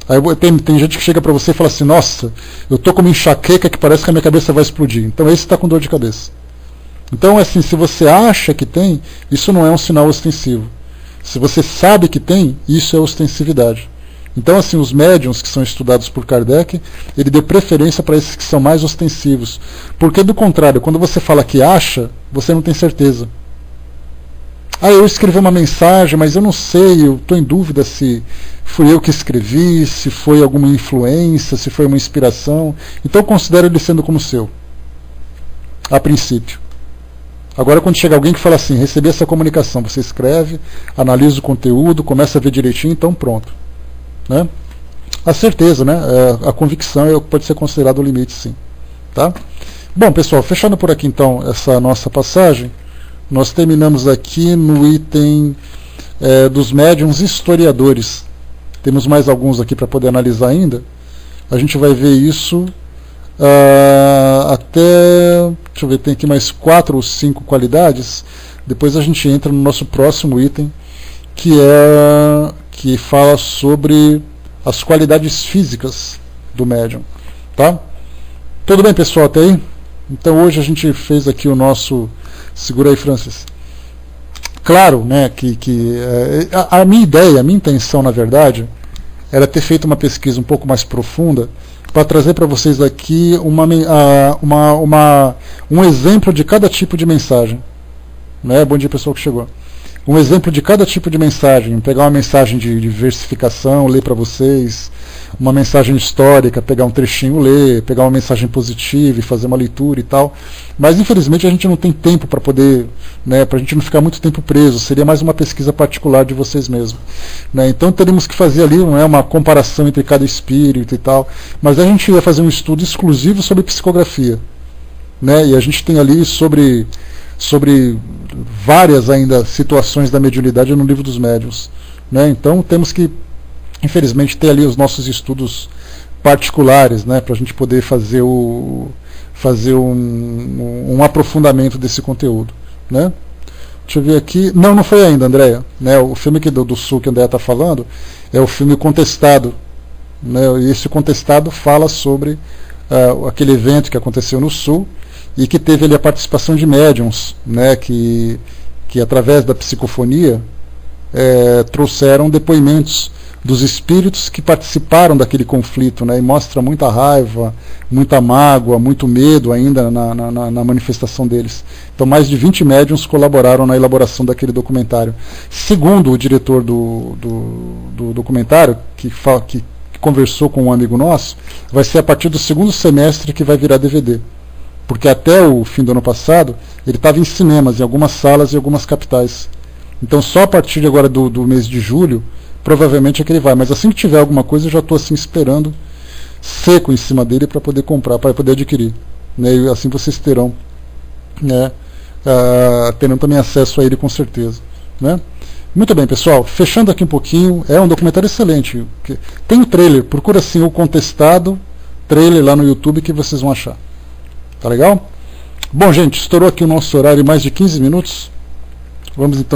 Aí tem gente que chega para você e fala assim, nossa, eu estou com uma enxaqueca que parece que a minha cabeça vai explodir. Então esse está com dor de cabeça. Então, assim, se você acha que tem, isso não é um sinal ostensivo. Se você sabe que tem, isso é ostensividade. Então, assim, os médiuns que são estudados por Kardec, ele deu preferência para esses que são mais ostensivos. Porque, do contrário, quando você fala que acha, você não tem certeza. Ah, eu escrevi uma mensagem, mas eu não sei, eu estou em dúvida se fui eu que escrevi, se foi alguma influência, se foi uma inspiração. Então, eu considero ele sendo como seu, a princípio. Agora, quando chega alguém que fala assim, recebi essa comunicação, você escreve, analisa o conteúdo, começa a ver direitinho, então pronto. Né? A certeza, né? A convicção é o que pode ser considerado o limite, sim. Tá? Bom, pessoal, fechando por aqui então essa nossa passagem, nós terminamos aqui no item dos médiuns historiadores. Temos mais alguns aqui para poder analisar ainda. A gente vai ver isso até, deixa eu ver, tem aqui mais 4 ou 5 qualidades. Depois a gente entra no nosso próximo item, que fala sobre as qualidades físicas do médium. Tá? Tudo bem, pessoal, até aí? Então hoje a gente fez aqui o nosso... Segura aí, Francis. Claro, né, que a minha ideia, a minha intenção, na verdade, era ter feito uma pesquisa um pouco mais profunda para trazer para vocês aqui um exemplo de cada tipo de mensagem. Né? Bom dia, pessoal que chegou. Um exemplo de cada tipo de mensagem, pegar uma mensagem de versificação, ler para vocês, uma mensagem histórica, pegar um trechinho, ler, pegar uma mensagem positiva e fazer uma leitura e tal. Mas infelizmente a gente não tem tempo para poder, né, para a gente não ficar muito tempo preso, seria mais uma pesquisa particular de vocês mesmos. Né? Então teríamos que fazer ali, não é, uma comparação entre cada espírito e tal, mas a gente ia fazer um estudo exclusivo sobre psicografia. Né? E a gente tem ali sobre várias ainda situações da mediunidade no Livro dos Médiuns. Né? Então temos que, infelizmente, ter ali os nossos estudos particulares, né, para a gente poder fazer um aprofundamento desse conteúdo. Né? Deixa eu ver aqui. Não foi ainda, Andréia. Né? O filme do Sul que a Andréia está falando é o filme Contestado. Né? E esse Contestado fala sobre aquele evento que aconteceu no Sul, e que teve ali a participação de médiuns, né, que através da psicofonia trouxeram depoimentos dos espíritos que participaram daquele conflito, né, e mostra muita raiva, muita mágoa, muito medo ainda na manifestação deles. Então mais de 20 médiuns colaboraram na elaboração daquele documentário. Segundo o diretor do documentário, que conversou com um amigo nosso, vai ser a partir do segundo semestre que vai virar DVD. Porque até o fim do ano passado, ele estava em cinemas, em algumas salas e algumas capitais. Então só a partir de agora do mês de julho, provavelmente é que ele vai. Mas assim que tiver alguma coisa, eu já estou assim esperando, seco em cima dele, para poder comprar, para poder adquirir. Né? E assim vocês terão, né, terão também acesso a ele com certeza. Né? Muito bem, pessoal, fechando aqui um pouquinho, é um documentário excelente. Tem o trailer, procura assim o Contestado, trailer lá no YouTube que vocês vão achar. Tá legal? Bom, gente, estourou aqui o nosso horário em mais de 15 minutos. Vamos então